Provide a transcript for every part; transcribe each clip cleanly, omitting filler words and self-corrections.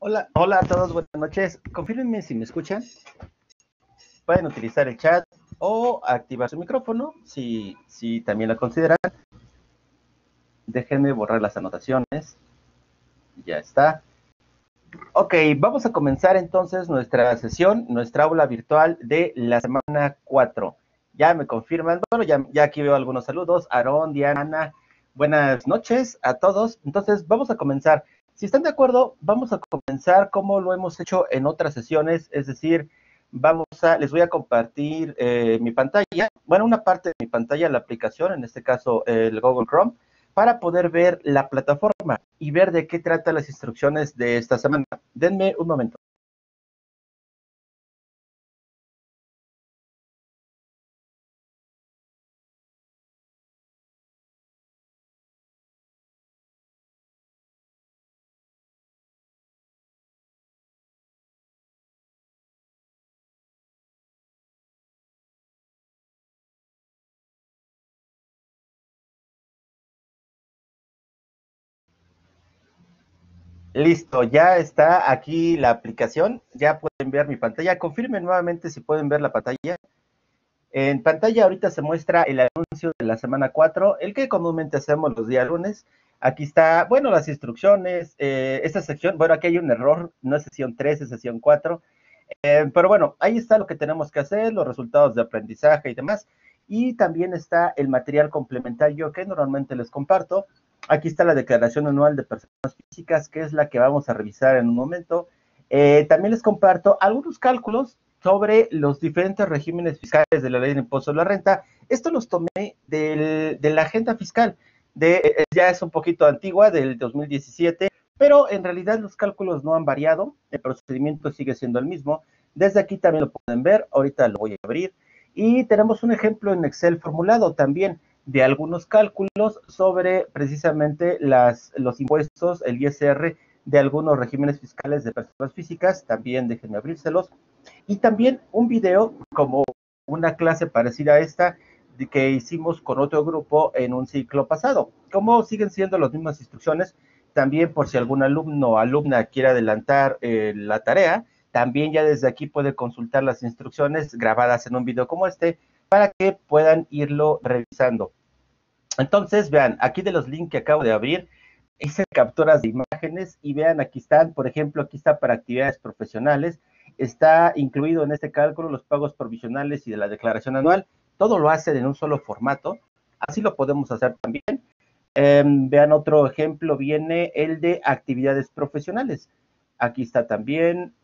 Hola, hola a todos, buenas noches. Confírmenme si me escuchan. Pueden utilizar el chat o activar su micrófono si también la consideran. Déjenme borrar las anotaciones. Ya está. Ok, vamos a comenzar entonces nuestra sesión, nuestra aula virtual de la semana 4. Ya me confirman, bueno, ya aquí veo algunos saludos. Aarón, Diana, Ana, buenas noches a todos. Entonces, vamos a comenzar. Si están de acuerdo, vamos a comenzar como lo hemos hecho en otras sesiones, es decir, les voy a compartir mi pantalla, bueno, una parte de mi pantalla, la aplicación, en este caso el Google Chrome, para poder ver la plataforma y ver de qué trata las instrucciones de esta semana. Denme un momento. Listo, ya está aquí la aplicación, ya pueden ver mi pantalla. Confirmen nuevamente si pueden ver la pantalla. En pantalla ahorita se muestra el anuncio de la semana 4, el que comúnmente hacemos los días lunes. Aquí está, bueno, las instrucciones, esta sección, bueno, aquí hay un error, no es sesión 3, es sesión 4. Pero bueno, ahí está lo que tenemos que hacer, los resultados de aprendizaje y demás. Y también está el material complementario que normalmente les comparto. Aquí está la declaración anual de personas físicas, que es la que vamos a revisar en un momento. También les comparto algunos cálculos sobre los diferentes regímenes fiscales de la ley de impuesto a la renta. Esto los tomé de la agenda fiscal, ya es un poquito antigua, del 2017, pero en realidad los cálculos no han variado, el procedimiento sigue siendo el mismo. Desde aquí también lo pueden ver, ahorita lo voy a abrir. Y tenemos un ejemplo en Excel formulado también de algunos cálculos sobre precisamente los impuestos, el ISR, de algunos regímenes fiscales de personas físicas, también déjenme abrírselos. Y también un video como una clase parecida a esta que hicimos con otro grupo en un ciclo pasado. Como siguen siendo las mismas instrucciones, también por si algún alumno o alumna quiere adelantar la tarea, también ya desde aquí puede consultar las instrucciones grabadas en un video como este para que puedan irlo revisando. Entonces, vean, aquí de los links que acabo de abrir, hice capturas de imágenes y vean, aquí están, por ejemplo, aquí está para actividades profesionales, está incluido en este cálculo los pagos provisionales y de la declaración anual, todo lo hacen en un solo formato, así lo podemos hacer también. Vean otro ejemplo, viene el de actividades profesionales. Aquí está también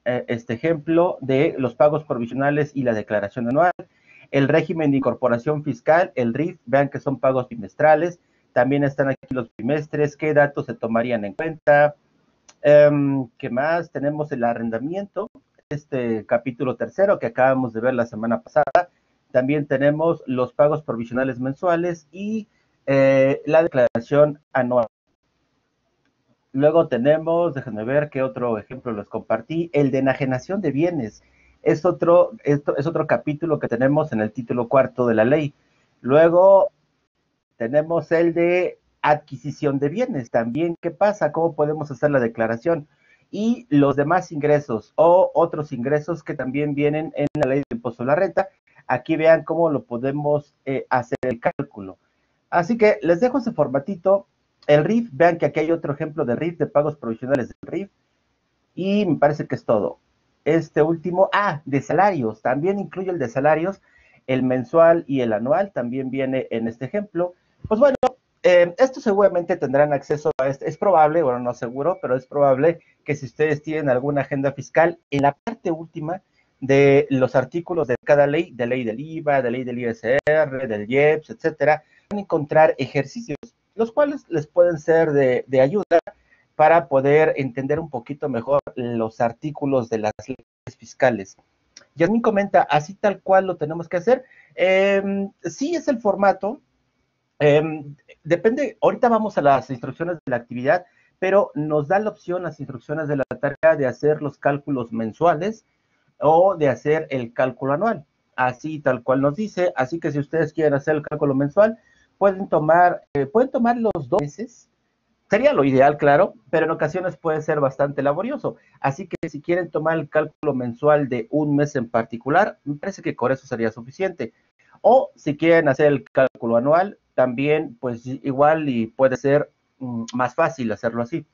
este ejemplo de los pagos provisionales y la declaración anual. El régimen de incorporación fiscal, el RIF, vean que son pagos bimestrales. También están aquí los bimestres, qué datos se tomarían en cuenta. ¿Qué más? Tenemos el arrendamiento, este capítulo tercero que acabamos de ver la semana pasada. También tenemos los pagos provisionales mensuales y la declaración anual. Luego tenemos, déjenme ver qué otro ejemplo les compartí, el de enajenación de bienes. Es otro capítulo que tenemos en el título cuarto de la ley. Luego tenemos el de adquisición de bienes. También, ¿qué pasa? ¿Cómo podemos hacer la declaración? Y los demás ingresos o otros ingresos que también vienen en la ley de impuesto a la renta. Aquí vean cómo lo podemos hacer el cálculo. Así que les dejo ese formatito. El RIF, vean que aquí hay otro ejemplo de RIF, de pagos provisionales del RIF. Y me parece que es todo. Este último, de salarios, también incluye el de salarios, el mensual y el anual, también viene en este ejemplo. Pues bueno, esto seguramente tendrán acceso a este, es probable, bueno, no seguro, pero es probable que si ustedes tienen alguna agenda fiscal, en la parte última de los artículos de cada ley, de ley del IVA, de ley del ISR, del IEPS, etcétera, van a encontrar ejercicios, los cuales les pueden ser de ayuda para poder entender un poquito mejor los artículos de las leyes fiscales. Yasmin comenta, así tal cual lo tenemos que hacer. Sí es el formato, depende, ahorita vamos a las instrucciones de la actividad, pero nos da la opción las instrucciones de la tarea de hacer los cálculos mensuales o de hacer el cálculo anual, así tal cual nos dice. Así que si ustedes quieren hacer el cálculo mensual, pueden tomar los 2 meses, Sería lo ideal, claro, pero en ocasiones puede ser bastante laborioso. Así que si quieren tomar el cálculo mensual de un mes en particular, me parece que con eso sería suficiente. O si quieren hacer el cálculo anual, también pues igual y puede ser más fácil hacerlo así.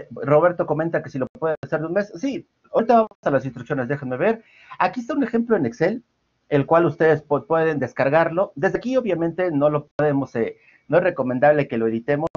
Roberto comenta que si lo puede hacer de un mes. Sí, ahorita vamos a las instrucciones, déjenme ver. Aquí está un ejemplo en Excel, el cual ustedes pueden descargarlo. Desde aquí obviamente no lo podemos, no es recomendable que lo editemos,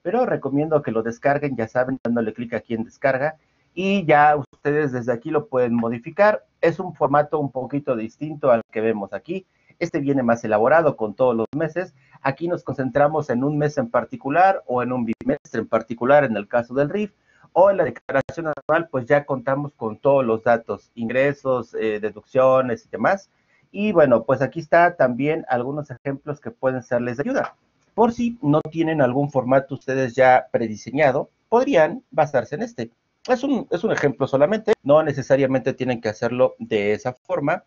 pero recomiendo que lo descarguen, ya saben, dándole clic aquí en descarga, y ya ustedes desde aquí lo pueden modificar. Es un formato un poquito distinto al que vemos aquí. Este viene más elaborado con todos los meses. Aquí nos concentramos en un mes en particular o en un bimestre en particular en el caso del RIF, o en la declaración anual pues ya contamos con todos los datos, ingresos, deducciones y demás. Y bueno, pues aquí está también algunos ejemplos que pueden serles de ayuda. Por si no tienen algún formato ustedes ya prediseñado, podrían basarse en este. Es un ejemplo solamente, no necesariamente tienen que hacerlo de esa forma.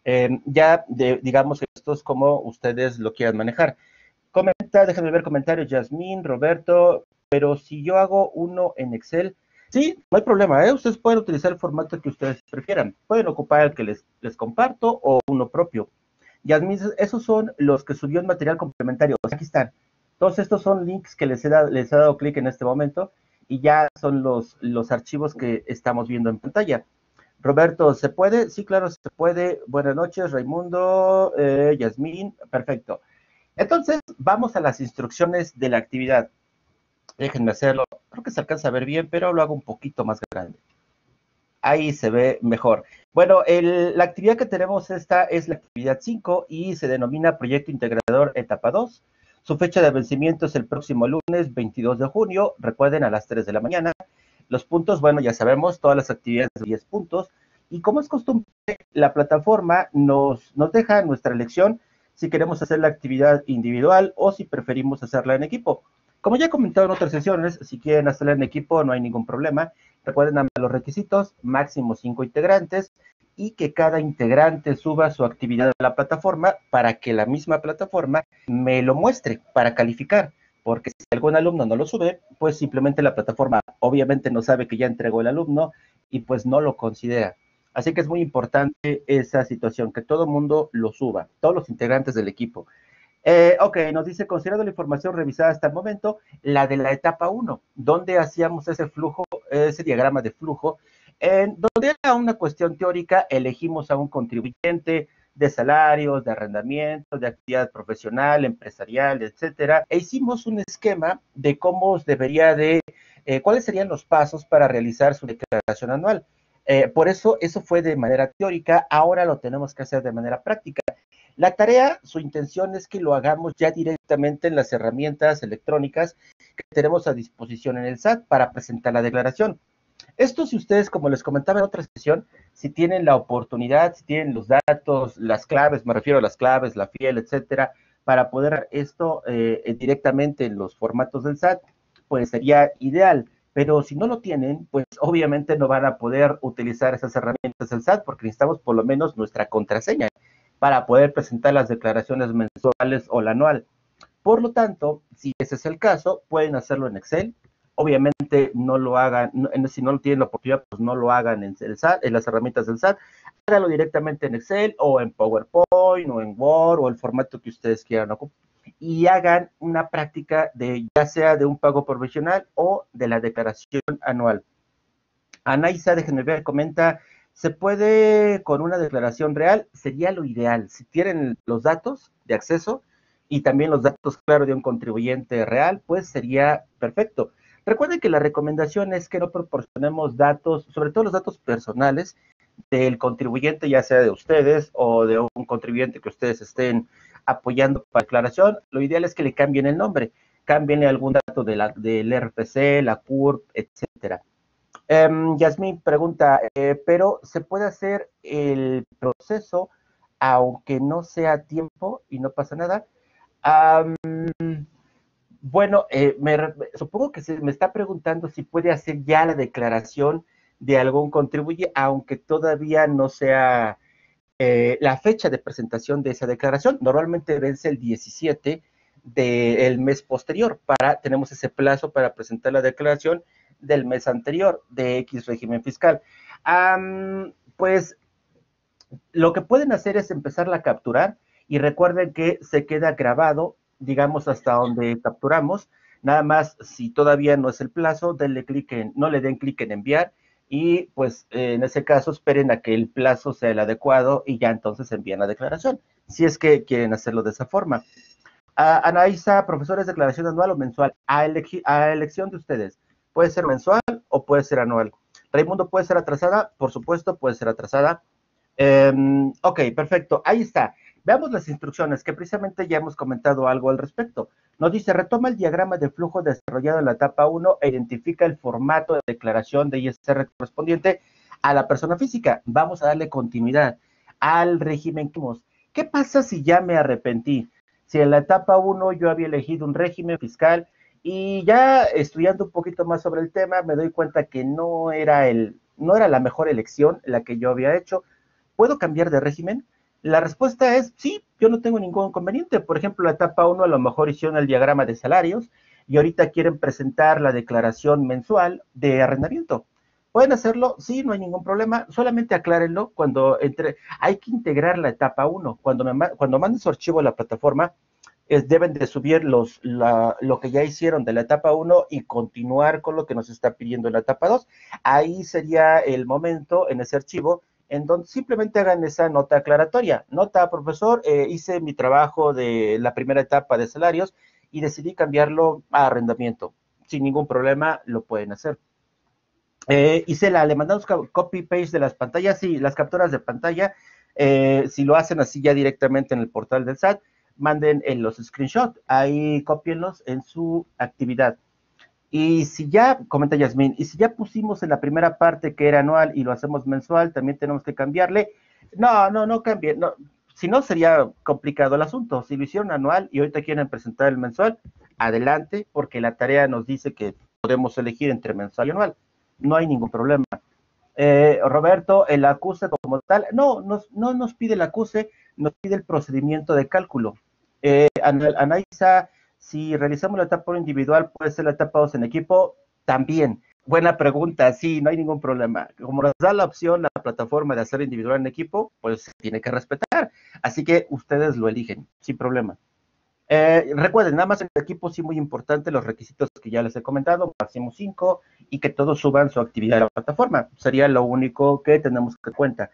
Digamos que esto es como ustedes lo quieran manejar. Déjenme ver comentarios, Yasmín, Roberto, pero si yo hago uno en Excel, sí, no hay problema, ¿eh? Ustedes pueden utilizar el formato que ustedes prefieran. Pueden ocupar el que les comparto o uno propio. Yasmín, esos son los que subió en material complementario. Aquí están. Todos estos son links que les he dado clic en este momento y ya son los archivos que estamos viendo en pantalla. Roberto, ¿se puede? Sí, claro, se puede. Buenas noches, Raimundo, Yasmín, perfecto. Entonces, vamos a las instrucciones de la actividad. Déjenme hacerlo. Creo que se alcanza a ver bien, pero lo hago un poquito más grande. Ahí se ve mejor. Bueno, la actividad que tenemos esta es la actividad 5 y se denomina Proyecto Integrador Etapa 2. Su fecha de vencimiento es el próximo lunes 22 de junio, recuerden a las 3 de la mañana. Los puntos, bueno, ya sabemos, todas las actividades de 10 puntos. Y como es costumbre, la plataforma nos deja nuestra elección si queremos hacer la actividad individual o si preferimos hacerla en equipo. Como ya he comentado en otras sesiones, si quieren hacerla en equipo no hay ningún problema. Recuerden los requisitos, máximo 5 integrantes y que cada integrante suba su actividad a la plataforma para que la misma plataforma me lo muestre para calificar. Porque si algún alumno no lo sube, pues simplemente la plataforma obviamente no sabe que ya entregó el alumno y pues no lo considera. Así que es muy importante esa situación, que todo el mundo lo suba, todos los integrantes del equipo. Ok, nos dice, considerando la información revisada hasta el momento, la de la etapa 1, donde hacíamos ese flujo, ese diagrama de flujo, en donde era una cuestión teórica, elegimos a un contribuyente de salarios, de arrendamiento, de actividad profesional, empresarial, etcétera, e hicimos un esquema de cómo debería de, cuáles serían los pasos para realizar su declaración anual. Por eso fue de manera teórica, ahora lo tenemos que hacer de manera práctica. La tarea, su intención es que lo hagamos ya directamente en las herramientas electrónicas que tenemos a disposición en el SAT para presentar la declaración. Esto si ustedes, como les comentaba en otra sesión, si tienen la oportunidad, si tienen los datos, las claves, me refiero a las claves, la fiel, etcétera, para poder esto directamente en los formatos del SAT, pues sería ideal. Pero si no lo tienen, pues obviamente no van a poder utilizar esas herramientas del SAT porque necesitamos por lo menos nuestra contraseña para poder presentar las declaraciones mensuales o la anual. Por lo tanto, si ese es el caso, pueden hacerlo en Excel. Obviamente no lo hagan, si no tienen la oportunidad, pues no lo hagan en el SAT, en las herramientas del SAT. Háganlo directamente en Excel o en PowerPoint o en Word o el formato que ustedes quieran ocupar. Y hagan una práctica de ya sea de un pago provisional o de la declaración anual. Anaisa, déjenme ver, comenta, ¿se puede con una declaración real? Sería lo ideal. Si tienen los datos de acceso y también los datos, claro, de un contribuyente real, pues sería perfecto. Recuerden que la recomendación es que no proporcionemos datos, sobre todo los datos personales del contribuyente, ya sea de ustedes o de un contribuyente que ustedes estén apoyando para declaración. Lo ideal es que le cambien el nombre, cámbienle algún dato del RFC, la CURP, etcétera. Yasmín pregunta, pero ¿se puede hacer el proceso aunque no sea a tiempo y no pasa nada? Bueno, supongo que me está preguntando si puede hacer ya la declaración de algún contribuyente, aunque todavía no sea la fecha de presentación de esa declaración. Normalmente vence el 17 del mes posterior. Tenemos ese plazo para presentar la declaración del mes anterior de X régimen fiscal. Pues lo que pueden hacer es empezarla a capturar y recuerden que se queda grabado, digamos, hasta donde capturamos. Nada más, si todavía no es el plazo, no le den clic en enviar y pues en ese caso esperen a que el plazo sea el adecuado y ya entonces envían la declaración, si es que quieren hacerlo de esa forma. Anaísa, profesores, declaración anual o mensual, a elección de ustedes. Puede ser mensual o puede ser anual. Raimundo, ¿puede ser atrasada? Por supuesto, puede ser atrasada. Ok, perfecto, ahí está. Veamos las instrucciones, que precisamente ya hemos comentado algo al respecto. Nos dice, retoma el diagrama de flujo desarrollado en la etapa 1 e identifica el formato de declaración de ISR correspondiente a la persona física. Vamos a darle continuidad al régimen que hemos. ¿Qué pasa si ya me arrepentí? Si en la etapa 1 yo había elegido un régimen fiscal y ya estudiando un poquito más sobre el tema, me doy cuenta que no era la mejor elección la que yo había hecho. ¿Puedo cambiar de régimen? La respuesta es sí, yo no tengo ningún inconveniente. Por ejemplo, la etapa 1 a lo mejor hicieron el diagrama de salarios y ahorita quieren presentar la declaración mensual de arrendamiento. ¿Pueden hacerlo? Sí, no hay ningún problema. Solamente aclárenlo cuando entre. Hay que integrar la etapa 1. Cuando manden su archivo a la plataforma, deben de subir lo que ya hicieron de la etapa 1 y continuar con lo que nos está pidiendo en la etapa 2. Ahí sería el momento en ese archivo en donde simplemente hagan esa nota aclaratoria. Nota, profesor, hice mi trabajo de la primera etapa de salarios y decidí cambiarlo a arrendamiento. Sin ningún problema lo pueden hacer. Le mandamos copy-paste de las pantallas, sí, las capturas de pantalla, si lo hacen así ya directamente en el portal del SAT, manden los screenshots, ahí cópienlos en su actividad. Y si ya, comenta Yasmín, y si ya pusimos en la primera parte que era anual y lo hacemos mensual, también tenemos que cambiarle. No cambie, no. Si no sería complicado el asunto. Si lo hicieron anual y ahorita quieren presentar el mensual, adelante, porque la tarea nos dice que podemos elegir entre mensual y anual. No hay ningún problema. Roberto, el acuse como tal, no nos pide el acuse, nos pide el procedimiento de cálculo. Analiza si realizamos la etapa 1 individual, puede ser la etapa 2 en equipo, también. Buena pregunta, sí, no hay ningún problema. Como nos da la opción la plataforma de hacer individual en equipo, pues se tiene que respetar. Así que ustedes lo eligen, sin problema. Recuerden, nada más el equipo sí muy importante, los requisitos que ya les he comentado, máximo 5 y que todos suban su actividad a la plataforma. Sería lo único que tenemos que cuenta.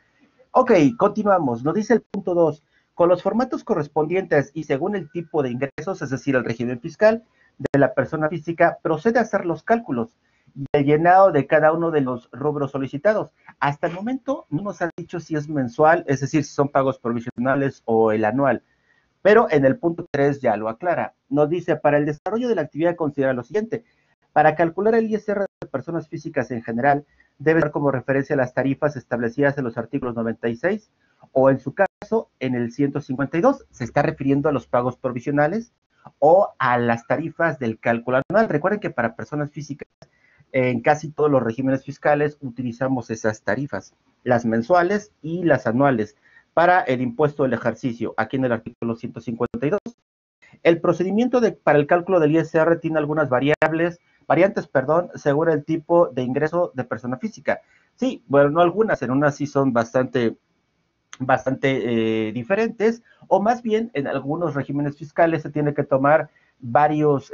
Ok, continuamos. Nos dice el punto 2. Con los formatos correspondientes y según el tipo de ingresos, es decir, el régimen fiscal de la persona física, procede a hacer los cálculos y el llenado de cada uno de los rubros solicitados. Hasta el momento no nos han dicho si es mensual, es decir, si son pagos provisionales o el anual. Pero en el punto 3 ya lo aclara. Nos dice, para el desarrollo de la actividad considera lo siguiente. Para calcular el ISR de personas físicas en general, debe dar como referencia las tarifas establecidas en los artículos 96 o en su caso en el 152. Se está refiriendo a los pagos provisionales o a las tarifas del cálculo anual. Recuerden que para personas físicas en casi todos los regímenes fiscales utilizamos esas tarifas, las mensuales y las anuales para el impuesto del ejercicio, aquí en el artículo 152. El procedimiento para el cálculo del ISR tiene algunas variantes, según el tipo de ingreso de persona física. Sí, bueno, no algunas, en unas sí son bastante diferentes, o más bien en algunos regímenes fiscales se tiene que tomar varias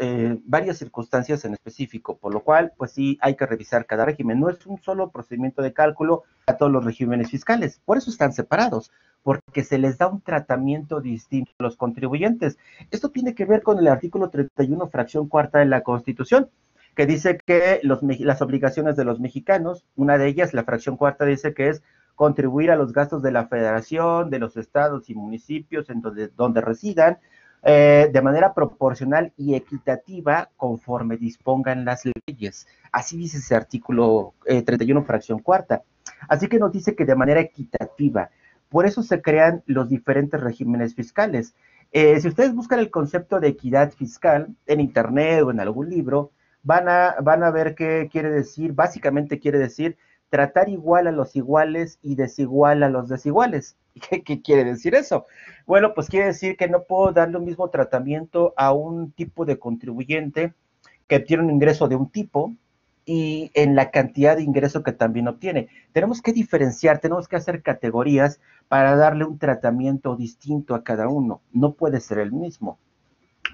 circunstancias en específico, por lo cual, pues sí, hay que revisar cada régimen. No es un solo procedimiento de cálculo a todos los regímenes fiscales, por eso están separados, porque se les da un tratamiento distinto a los contribuyentes. Esto tiene que ver con el artículo 31, fracción cuarta de la Constitución, que dice que las obligaciones de los mexicanos, una de ellas, la fracción cuarta, dice que es contribuir a los gastos de la federación, de los estados y municipios en donde residan, de manera proporcional y equitativa conforme dispongan las leyes. Así dice ese artículo 31, fracción cuarta. Así que nos dice que de manera equitativa. Por eso se crean los diferentes regímenes fiscales. Si ustedes buscan el concepto de equidad fiscal en internet o en algún libro, van a ver qué quiere decir. Básicamente quiere decir tratar igual a los iguales y desigual a los desiguales. ¿Qué quiere decir eso? Bueno, pues quiere decir que no puedo darle un mismo tratamiento a un tipo de contribuyente que tiene un ingreso de un tipo y en la cantidad de ingreso que también obtiene. Tenemos que diferenciar, tenemos que hacer categorías para darle un tratamiento distinto a cada uno. No puede ser el mismo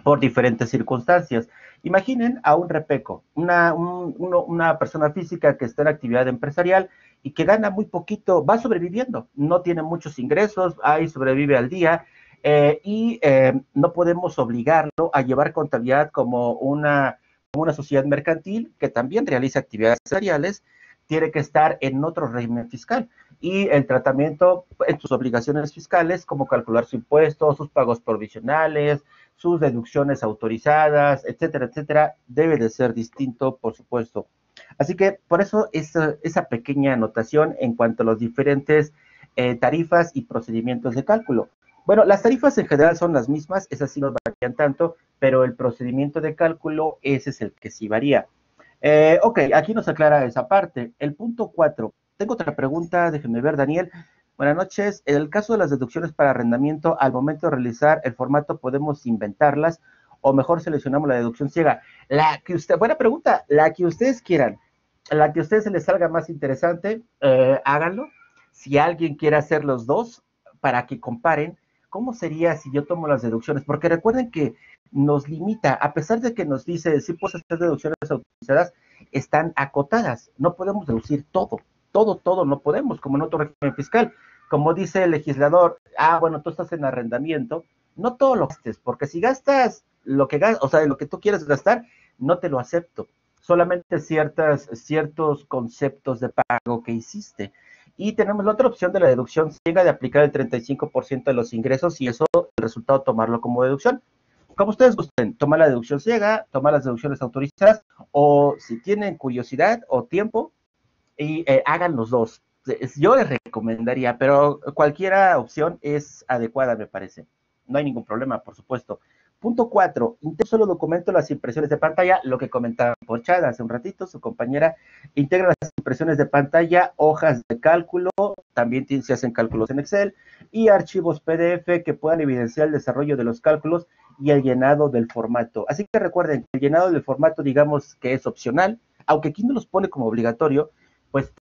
por diferentes circunstancias. Imaginen a un repeco, una persona física que está en actividad empresarial y que gana muy poquito, va sobreviviendo, no tiene muchos ingresos, ahí sobrevive al día, no podemos obligarlo a llevar contabilidad como una sociedad mercantil que también realiza actividades empresariales, tiene que estar en otro régimen fiscal y el tratamiento en sus obligaciones fiscales, como calcular su impuesto, sus pagos provisionales, sus deducciones autorizadas, etcétera, etcétera, debe de ser distinto, por supuesto. Así que por eso esa pequeña anotación en cuanto a los diferentes tarifas y procedimientos de cálculo. Bueno, las tarifas en general son las mismas, esas sí no varían tanto, pero el procedimiento de cálculo, ese es el que sí varía. Ok, aquí nos aclara esa parte. El punto 4. Tengo otra pregunta, déjenme ver, Daniel. Buenas noches. En el caso de las deducciones para arrendamiento, al momento de realizar el formato, ¿podemos inventarlas o mejor seleccionamos la deducción ciega? Buena pregunta, la que ustedes quieran, la que a ustedes se les salga más interesante, háganlo. Si alguien quiere hacer los dos para que comparen, ¿cómo sería si yo tomo las deducciones? Porque recuerden que nos limita, a pesar de que nos dice si puedes hacer deducciones autorizadas, están acotadas, no podemos deducir todo no podemos, como en otro régimen fiscal. Como dice el legislador, bueno, tú estás en arrendamiento, no todo lo gastes, porque si gastas lo que gastas, o sea, lo que tú quieres gastar, no te lo acepto. Solamente ciertos conceptos de pago que hiciste. Y tenemos la otra opción de la deducción ciega de aplicar el 35% de los ingresos y eso, el resultado, tomarlo como deducción. Como ustedes gusten, tomar la deducción ciega, tomar las deducciones autorizadas, o si tienen curiosidad o tiempo, y hagan los dos. Yo les recomendaría, pero cualquiera opción es adecuada, me parece. No hay ningún problema, por supuesto. Punto 4. Solo documento las impresiones de pantalla, lo que comentaba Porchada hace un ratito, su compañera. Integra las impresiones de pantalla, hojas de cálculo, también se hacen cálculos en Excel, y archivos PDF que puedan evidenciar el desarrollo de los cálculos y el llenado del formato. Así que recuerden, el llenado del formato, digamos que es opcional, aunque aquí no los pone como obligatorio, pues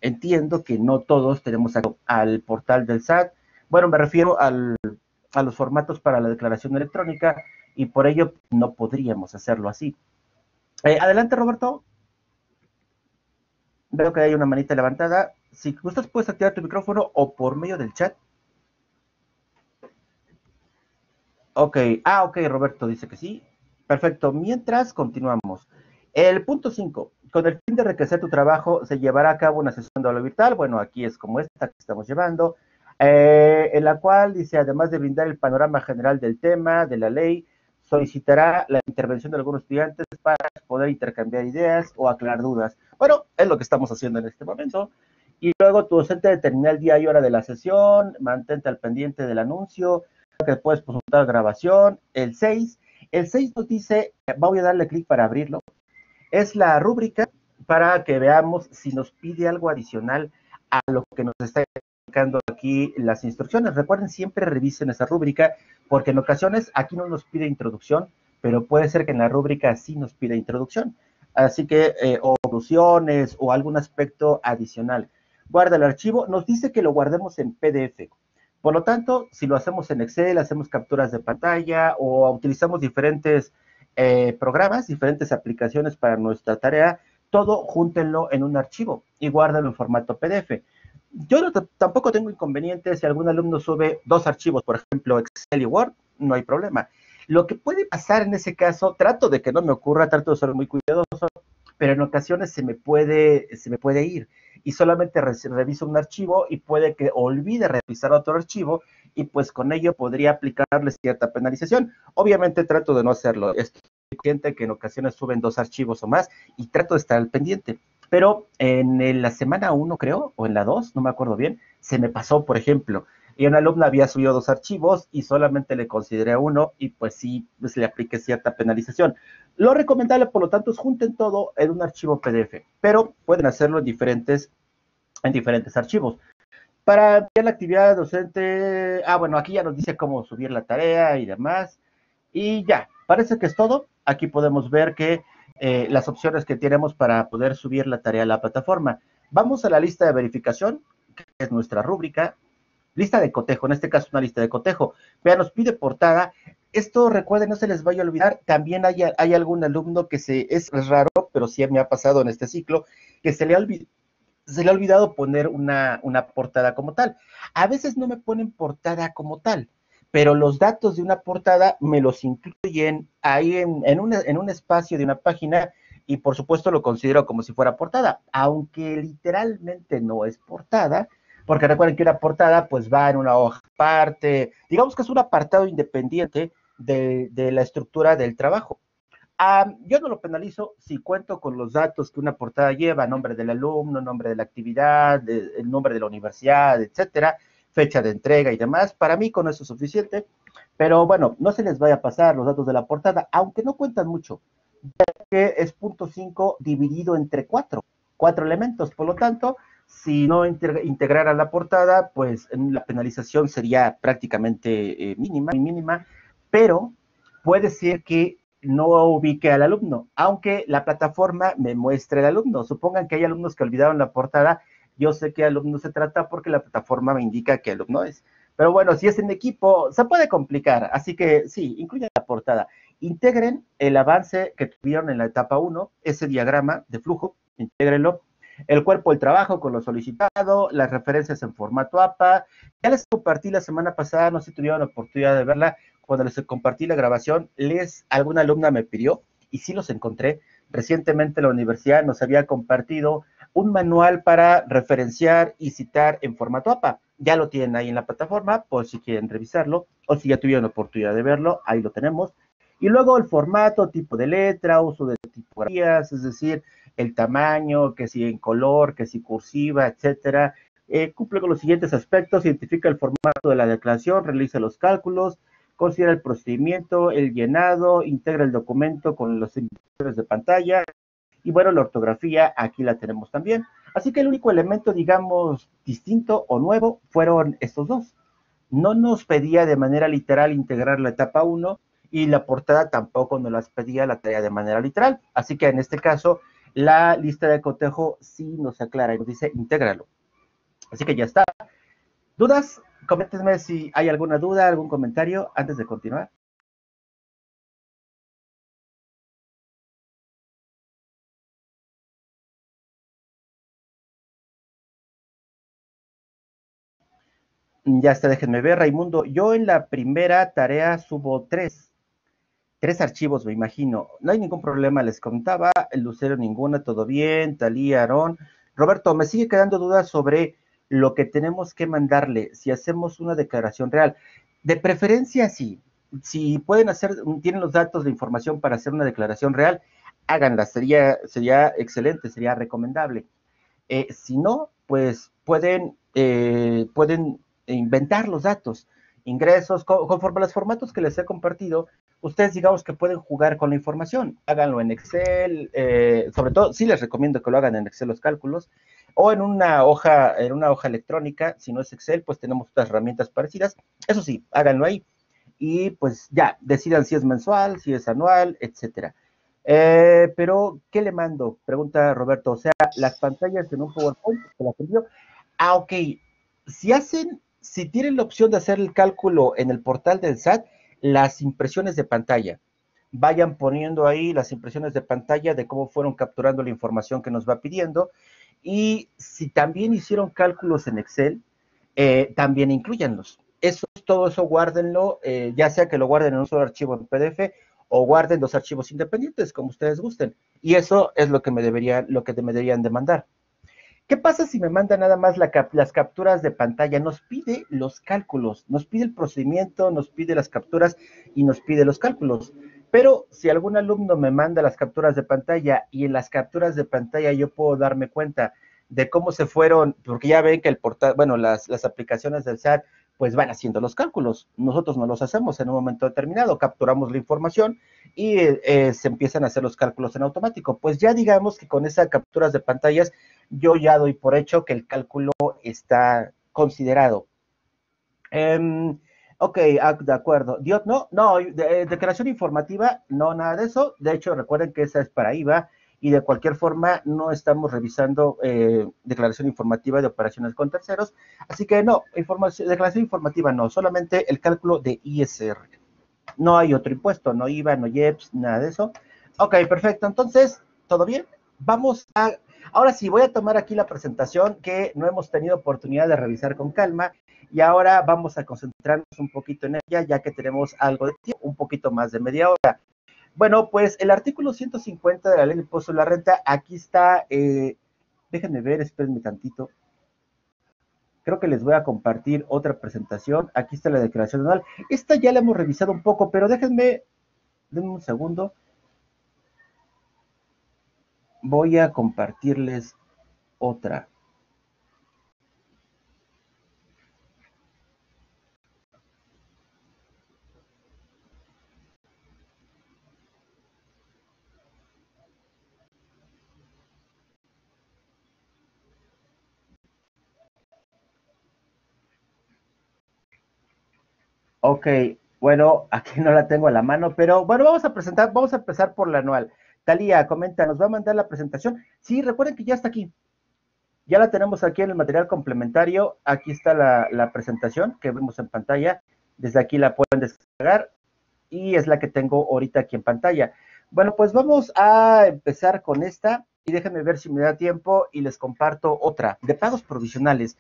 entiendo que no todos tenemos al portal del SAT. Bueno, me refiero a los formatos para la declaración electrónica y por ello no podríamos hacerlo así. Adelante, Roberto. Veo que hay una manita levantada. Si gustas, puedes activar tu micrófono o por medio del chat. Ok, ok, Roberto dice que sí. Perfecto, mientras continuamos. El punto 5. Con el fin de enriquecer tu trabajo, se llevará a cabo una sesión de aula virtual. Bueno, aquí es como esta que estamos llevando, en la cual dice, además de brindar el panorama general del tema, de la ley, solicitará la intervención de algunos estudiantes para poder intercambiar ideas o aclarar dudas. Bueno, es lo que estamos haciendo en este momento. Y luego tu docente determina el día y hora de la sesión, mantente al pendiente del anuncio, que puedes consultar grabación. El 6 nos dice, voy a darle clic para abrirlo, es la rúbrica para que veamos si nos pide algo adicional a lo que nos está indicando aquí las instrucciones. Recuerden, siempre revisen esa rúbrica, porque en ocasiones aquí no nos pide introducción, pero puede ser que en la rúbrica sí nos pida introducción. Así que, o conclusiones o algún aspecto adicional. Guarda el archivo, nos dice que lo guardemos en PDF. Por lo tanto, si lo hacemos en Excel, hacemos capturas de pantalla o utilizamos diferentes programas, diferentes aplicaciones para nuestra tarea, todo júntenlo en un archivo y guárdenlo en formato PDF. Yo tampoco tengo inconveniente si algún alumno sube dos archivos, por ejemplo, Excel y Word, no hay problema. Lo que puede pasar en ese caso, trato de que no me ocurra, trato de ser muy cuidadoso, pero en ocasiones se me puede ir y solamente reviso un archivo y puede que olvide revisar otro archivo y pues con ello podría aplicarle cierta penalización. Obviamente trato de no hacerlo. Estoy consciente que en ocasiones suben dos archivos o más y trato de estar al pendiente. Pero en la semana 1, creo, o en la 2, no me acuerdo bien, se me pasó, por ejemplo. y una alumna había subido 2 archivos y solamente le consideré uno y pues sí, pues le apliqué cierta penalización. Lo recomendable, por lo tanto, es junten todo en un archivo PDF, pero pueden hacerlo en diferentes archivos. Para enviar la actividad docente, bueno, aquí ya nos dice cómo subir la tarea y demás. Y ya, parece que es todo. Aquí podemos ver que las opciones que tenemos para poder subir la tarea a la plataforma. Vamos a la lista de verificación, que es nuestra rúbrica. Lista de cotejo, en este caso una lista de cotejo. Vean, nos pide portada. Esto, recuerden, no se les vaya a olvidar. También hay algún alumno que es raro, pero sí me ha pasado en este ciclo, que se le ha olvidado poner una portada como tal. A veces no me ponen portada como tal, pero los datos de una portada me los incluyen ahí en un espacio de una página y por supuesto lo considero como si fuera portada, aunque literalmente no es portada, porque recuerden que una portada pues va en una hoja aparte, digamos que es un apartado independiente de la estructura del trabajo. Yo no lo penalizo si cuento con los datos que una portada lleva, nombre del alumno, nombre de la actividad, el nombre de la universidad, etcétera, fecha de entrega y demás. Para mí con eso es suficiente, pero bueno, no se les vaya a pasar los datos de la portada, aunque no cuentan mucho, que es punto 5 dividido entre cuatro elementos. Por lo tanto, si no integrara la portada, pues la penalización sería prácticamente mínima, pero puede ser que no ubique al alumno, aunque la plataforma me muestre el alumno. Supongan que hay alumnos que olvidaron la portada, yo sé qué alumno se trata porque la plataforma me indica qué alumno es. Pero bueno, si es en equipo, se puede complicar, así que sí, incluye la portada. Integren el avance que tuvieron en la etapa 1, ese diagrama de flujo, intégrenlo. El cuerpo del trabajo con lo solicitado, las referencias en formato APA. Ya les compartí la semana pasada, no sé si tuvieron la oportunidad de verla, cuando les compartí la grabación, alguna alumna me pidió, y sí los encontré. Recientemente la universidad nos había compartido un manual para referenciar y citar en formato APA. Ya lo tienen ahí en la plataforma, por si quieren revisarlo, o si ya tuvieron la oportunidad de verlo, ahí lo tenemos. Y luego el formato, tipo de letra, uso de tipografías, es decir, el tamaño, que si en color, que si cursiva, etcétera. Cumple con los siguientes aspectos: identifica el formato de la declaración, realiza los cálculos, considera el procedimiento, el llenado, integra el documento con los indicadores de pantalla, y bueno, la ortografía aquí la tenemos también. Así que el único elemento, digamos, distinto o nuevo fueron estos dos. No nos pedía de manera literal integrar la etapa 1 y la portada tampoco nos las pedía la tarea de manera literal. Así que en este caso, la lista de cotejo sí nos aclara y nos dice intégralo. Así que ya está. ¿Dudas? Coméntenme si hay alguna duda, algún comentario antes de continuar. Ya está, déjenme ver, Raimundo. Yo en la primera tarea subo tres archivos, me imagino. No hay ningún problema, les contaba. El Lucero ninguna, todo bien. Talía, Aarón. Roberto, me sigue quedando dudas sobre lo que tenemos que mandarle, si hacemos una declaración real. De preferencia, sí. Si pueden tienen los datos de información para hacer una declaración real, háganla. Sería excelente, sería recomendable. Si no, pues pueden inventar los datos, ingresos, conforme a los formatos que les he compartido. Ustedes digamos que pueden jugar con la información, háganlo en Excel, sobre todo sí les recomiendo que lo hagan en Excel los cálculos, o en una hoja electrónica. Si no es Excel, pues tenemos otras herramientas parecidas. Eso sí, háganlo ahí y pues ya, decidan si es mensual, si es anual, etcétera. Pero, ¿qué le mando? Pregunta Roberto. O sea, las pantallas en un PowerPoint, ¿se las envío? Ok. Si tienen la opción de hacer el cálculo en el portal del SAT, las impresiones de pantalla. Vayan poniendo ahí las impresiones de pantalla de cómo fueron capturando la información que nos va pidiendo. Y si también hicieron cálculos en Excel, también incluyanlos. Todo eso guárdenlo, ya sea que lo guarden en un solo archivo en PDF o guarden dos archivos independientes, como ustedes gusten. Y eso es lo que me deberían de mandar. ¿Qué pasa si me manda nada más las capturas de pantalla? Nos pide los cálculos, nos pide el procedimiento, nos pide las capturas y nos pide los cálculos. Pero si algún alumno me manda las capturas de pantalla y en las capturas de pantalla yo puedo darme cuenta de cómo se fueron, porque ya ven que el portal, bueno, las aplicaciones del SAT pues van haciendo los cálculos. Nosotros no los hacemos en un momento determinado, capturamos la información y se empiezan a hacer los cálculos en automático. Pues ya digamos que con esas capturas de pantallas, yo ya doy por hecho que el cálculo está considerado. Ok, de acuerdo. Dios, no, declaración informativa, no, nada de eso. De hecho, recuerden que esa es para IVA y de cualquier forma no estamos revisando declaración informativa de operaciones con terceros. Así que no, declaración informativa no, solamente el cálculo de ISR. No hay otro impuesto, no IVA, no IEPS, nada de eso. Ok, perfecto. Entonces, ¿todo bien? Vamos a... Ahora sí, voy a tomar aquí la presentación que no hemos tenido oportunidad de revisar con calma y ahora vamos a concentrarnos un poquito en ella ya que tenemos algo de tiempo, un poquito más de media hora. Bueno, pues el artículo 150 de la Ley de Impuesto de la Renta, aquí está, déjenme ver, espérenme tantito. Creo que les voy a compartir otra presentación. Aquí está la declaración anual. Esta ya la hemos revisado un poco, pero denme un segundo. Voy a compartirles otra. Ok, bueno, aquí no la tengo a la mano, pero bueno, vamos a empezar por la anual. Talía, comenta, ¿nos va a mandar la presentación? Sí, recuerden que ya está aquí. Ya la tenemos aquí en el material complementario. Aquí está la presentación que vemos en pantalla. Desde aquí la pueden descargar y es la que tengo ahorita aquí en pantalla. Bueno, pues vamos a empezar con esta y déjenme ver si me da tiempo y les comparto otra de pagos provisionales.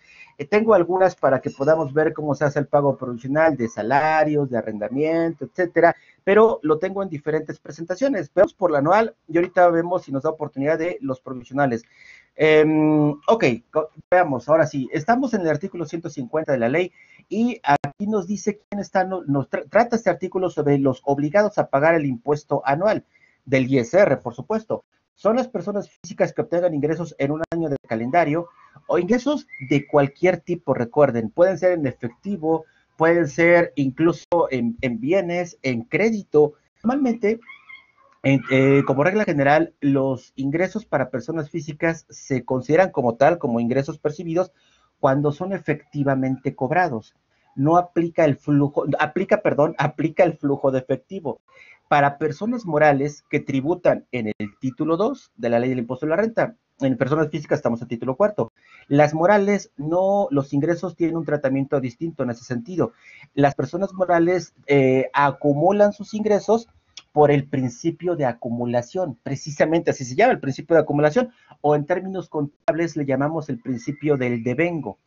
Tengo algunas para que podamos ver cómo se hace el pago provisional de salarios, de arrendamiento, etcétera, pero lo tengo en diferentes presentaciones. Vemos por la anual y ahorita vemos si nos da oportunidad de los provisionales. Ok, veamos, ahora sí, estamos en el artículo 150 de la ley y aquí nos dice quién está, trata este artículo sobre los obligados a pagar el impuesto anual del ISR, por supuesto. Son las personas físicas que obtengan ingresos en un año de calendario o ingresos de cualquier tipo, recuerden, pueden ser en efectivo, pueden ser incluso en bienes, en crédito. Normalmente, como regla general, los ingresos para personas físicas se consideran como tal, como ingresos percibidos, cuando son efectivamente cobrados. No aplica el flujo, aplica el flujo de efectivo. Para personas morales que tributan en el título 2 de la ley del impuesto de la renta, en personas físicas estamos en título cuarto. Las morales, no, los ingresos tienen un tratamiento distinto en ese sentido. Las personas morales acumulan sus ingresos por el principio de acumulación, precisamente así se llama el principio de acumulación, o en términos contables le llamamos el principio del devengo,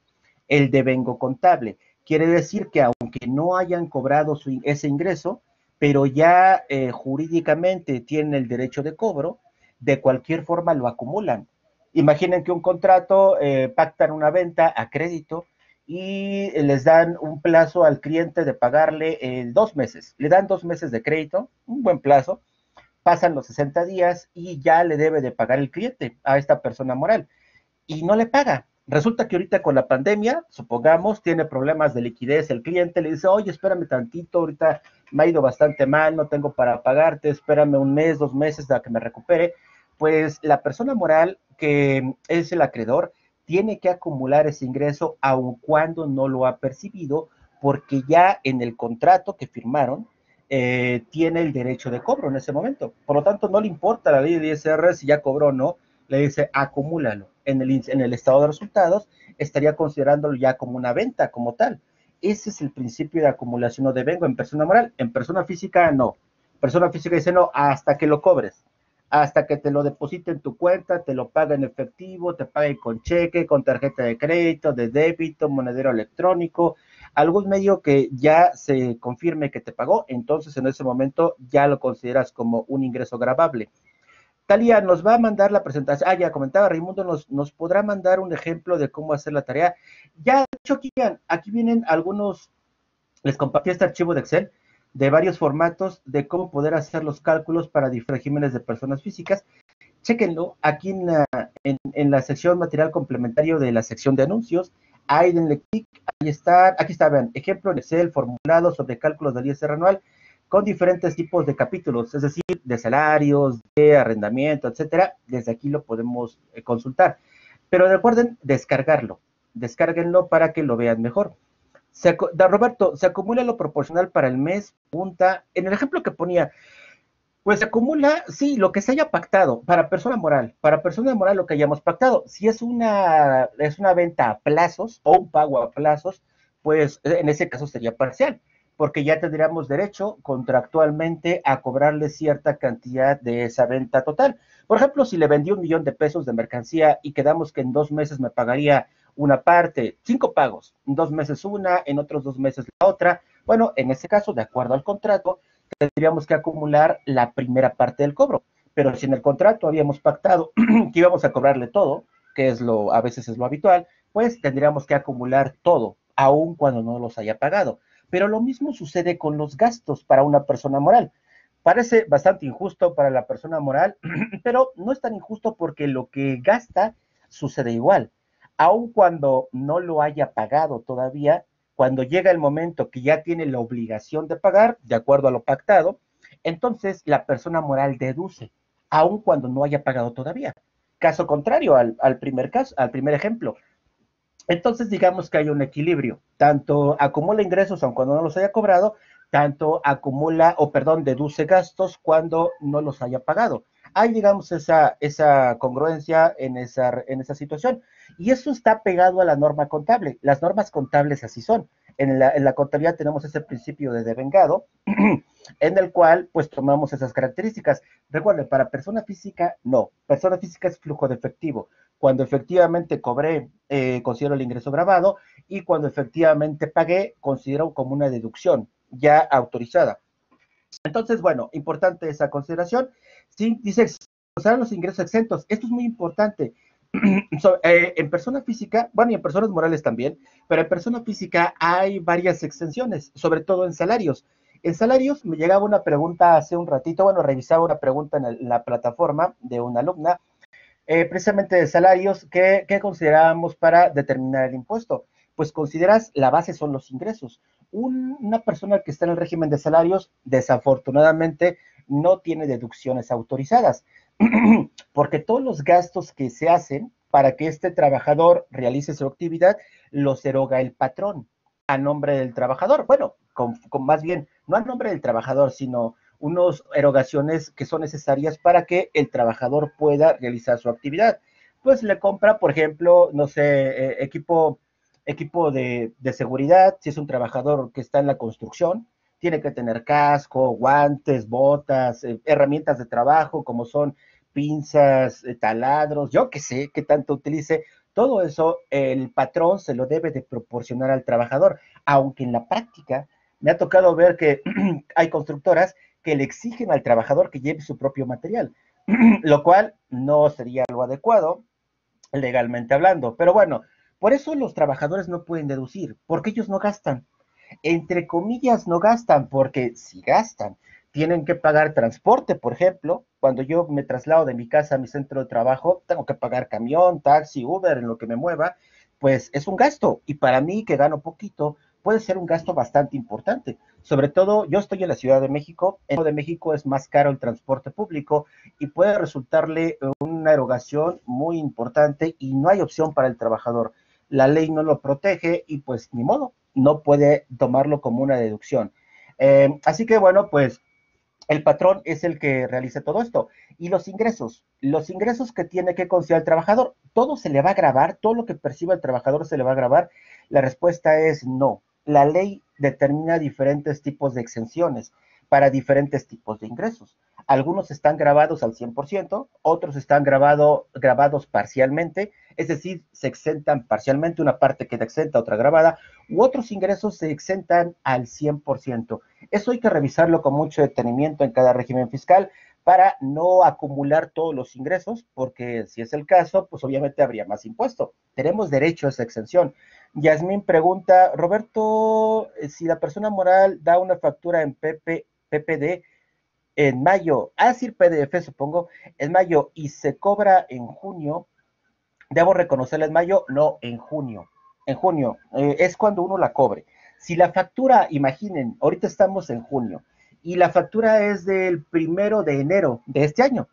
el devengo contable. Quiere decir que aunque no hayan cobrado ese ingreso, pero ya jurídicamente tienen el derecho de cobro, de cualquier forma lo acumulan. Imaginen que un contrato pactan una venta a crédito y les dan un plazo al cliente de pagarle 2 meses. Le dan 2 meses de crédito, un buen plazo, pasan los 60 días y ya le debe de pagar el cliente a esta persona moral y no le paga. Resulta que ahorita con la pandemia, supongamos, tiene problemas de liquidez el cliente, le dice, oye, espérame tantito, ahorita me ha ido bastante mal, no tengo para pagarte, espérame un mes, 2 meses para que me recupere. Pues la persona moral que es el acreedor tiene que acumular ese ingreso aun cuando no lo ha percibido, porque ya en el contrato que firmaron tiene el derecho de cobro en ese momento. Por lo tanto, no le importa la ley del ISR si ya cobró o no, le dice acumúlalo. En el estado de resultados estaría considerándolo ya como una venta como tal. Ese es el principio de acumulación o devengo en persona moral. En persona física, no. Persona física dice no, hasta que lo cobres, hasta que te lo deposite en tu cuenta, te lo paga en efectivo, te pague con cheque, con tarjeta de crédito, de débito, monedero electrónico, algún medio que ya se confirme que te pagó, entonces en ese momento ya lo consideras como un ingreso gravable. Talia nos va a mandar la presentación. Ya comentaba Raimundo, nos podrá mandar un ejemplo de cómo hacer la tarea. Ya, de hecho, aquí vienen algunos, les compartí este archivo de Excel de varios formatos de cómo poder hacer los cálculos para regímenes de personas físicas. Chéquenlo aquí en la sección material complementario de la sección de anuncios. Ahí denle clic, ahí está, aquí está, vean, ejemplo en Excel, formulado sobre cálculos del ISR anual con diferentes tipos de capítulos, es decir, de salarios, de arrendamiento, etcétera. Desde aquí lo podemos consultar. Pero recuerden descargarlo, descárguenlo para que lo vean mejor. Roberto, se acumula lo proporcional para el mes, punta. En el ejemplo que ponía, pues se acumula, sí, lo que se haya pactado para persona moral lo que hayamos pactado. Si es una venta a plazos o un pago a plazos, pues en ese caso sería parcial, porque ya tendríamos derecho contractualmente a cobrarle cierta cantidad de esa venta total. Por ejemplo, si le vendí 1 millón de pesos de mercancía y quedamos que en 2 meses me pagaría una parte, 5 pagos, en 2 meses una, en otros 2 meses la otra. Bueno, en ese caso, de acuerdo al contrato, tendríamos que acumular la primera parte del cobro. Pero si en el contrato habíamos pactado que íbamos a cobrarle todo, que es a veces es lo habitual, pues tendríamos que acumular todo, aun cuando no los haya pagado. Pero lo mismo sucede con los gastos para una persona moral. Parece bastante injusto para la persona moral, pero no es tan injusto porque lo que gasta sucede igual. Aun cuando no lo haya pagado todavía, cuando llega el momento que ya tiene la obligación de pagar, de acuerdo a lo pactado, entonces la persona moral deduce, aun cuando no haya pagado todavía. Caso contrario al primer ejemplo. Entonces digamos que hay un equilibrio, tanto acumula ingresos aun cuando no los haya cobrado, tanto acumula, o perdón, deduce gastos cuando no los haya pagado. Hay, digamos, esa congruencia en esa situación. Y eso está pegado a la norma contable. Las normas contables así son. En la contabilidad tenemos ese principio de devengado, en el cual pues tomamos esas características. Recuerden, para persona física, no. Persona física es flujo de efectivo. Cuando efectivamente cobré, considero el ingreso grabado, y cuando efectivamente pagué, considero como una deducción ya autorizada. Entonces, bueno, importante esa consideración. Sí, dice, considerar los ingresos exentos. Esto es muy importante. En persona física, bueno, y en personas morales también, pero en persona física hay varias exenciones, sobre todo en salarios. En salarios me llegaba una pregunta hace un ratito, bueno, revisaba una pregunta en la plataforma de una alumna, precisamente de salarios, ¿qué considerábamos para determinar el impuesto? Pues consideras la base son los ingresos. Una persona que está en el régimen de salarios, desafortunadamente, no tiene deducciones autorizadas, porque todos los gastos que se hacen para que este trabajador realice su actividad los eroga el patrón a nombre del trabajador. Bueno, más bien, no a nombre del trabajador, sino unas erogaciones que son necesarias para que el trabajador pueda realizar su actividad. Pues le compra, por ejemplo, no sé, equipo de seguridad, si es un trabajador que está en la construcción, tiene que tener casco, guantes, botas, herramientas de trabajo como son pinzas, taladros, yo qué sé, qué tanto utilice. Todo eso el patrón se lo debe de proporcionar al trabajador, aunque en la práctica me ha tocado ver que hay constructoras que le exigen al trabajador que lleve su propio material, lo cual no sería algo adecuado legalmente hablando. Pero bueno, por eso los trabajadores no pueden deducir, porque ellos no gastan. Entre comillas, no gastan, porque si gastan, tienen que pagar transporte, por ejemplo. Cuando yo me traslado de mi casa a mi centro de trabajo, tengo que pagar camión, taxi, Uber, en lo que me mueva, pues es un gasto. Y para mí, que gano poquito, puede ser un gasto bastante importante. Sobre todo, yo estoy en la Ciudad de México. En la Ciudad de México es más caro el transporte público y puede resultarle una erogación muy importante y no hay opción para el trabajador. La ley no lo protege y pues ni modo, no puede tomarlo como una deducción. Así que bueno, pues el patrón es el que realiza todo esto. Y los ingresos que tiene que considerar el trabajador, todo se le va a grabar, todo lo que perciba el trabajador se le va a grabar. La respuesta es no. La ley determina diferentes tipos de exenciones para diferentes tipos de ingresos. Algunos están grabados al 100%, otros están grabados parcialmente, es decir, se exentan parcialmente, una parte queda exenta, otra grabada, u otros ingresos se exentan al 100%. Eso hay que revisarlo con mucho detenimiento en cada régimen fiscal para no acumular todos los ingresos, porque si es el caso, pues obviamente habría más impuesto. Tenemos derecho a esa exención. Yasmín pregunta, Roberto, si la persona moral da una factura en PPD en mayo, decir PDF supongo, en mayo y se cobra en junio, ¿debo reconocerla en mayo? No, en junio. es cuando uno la cobre. Si la factura, imaginen, ahorita estamos en junio y la factura es del 1 de enero de este año,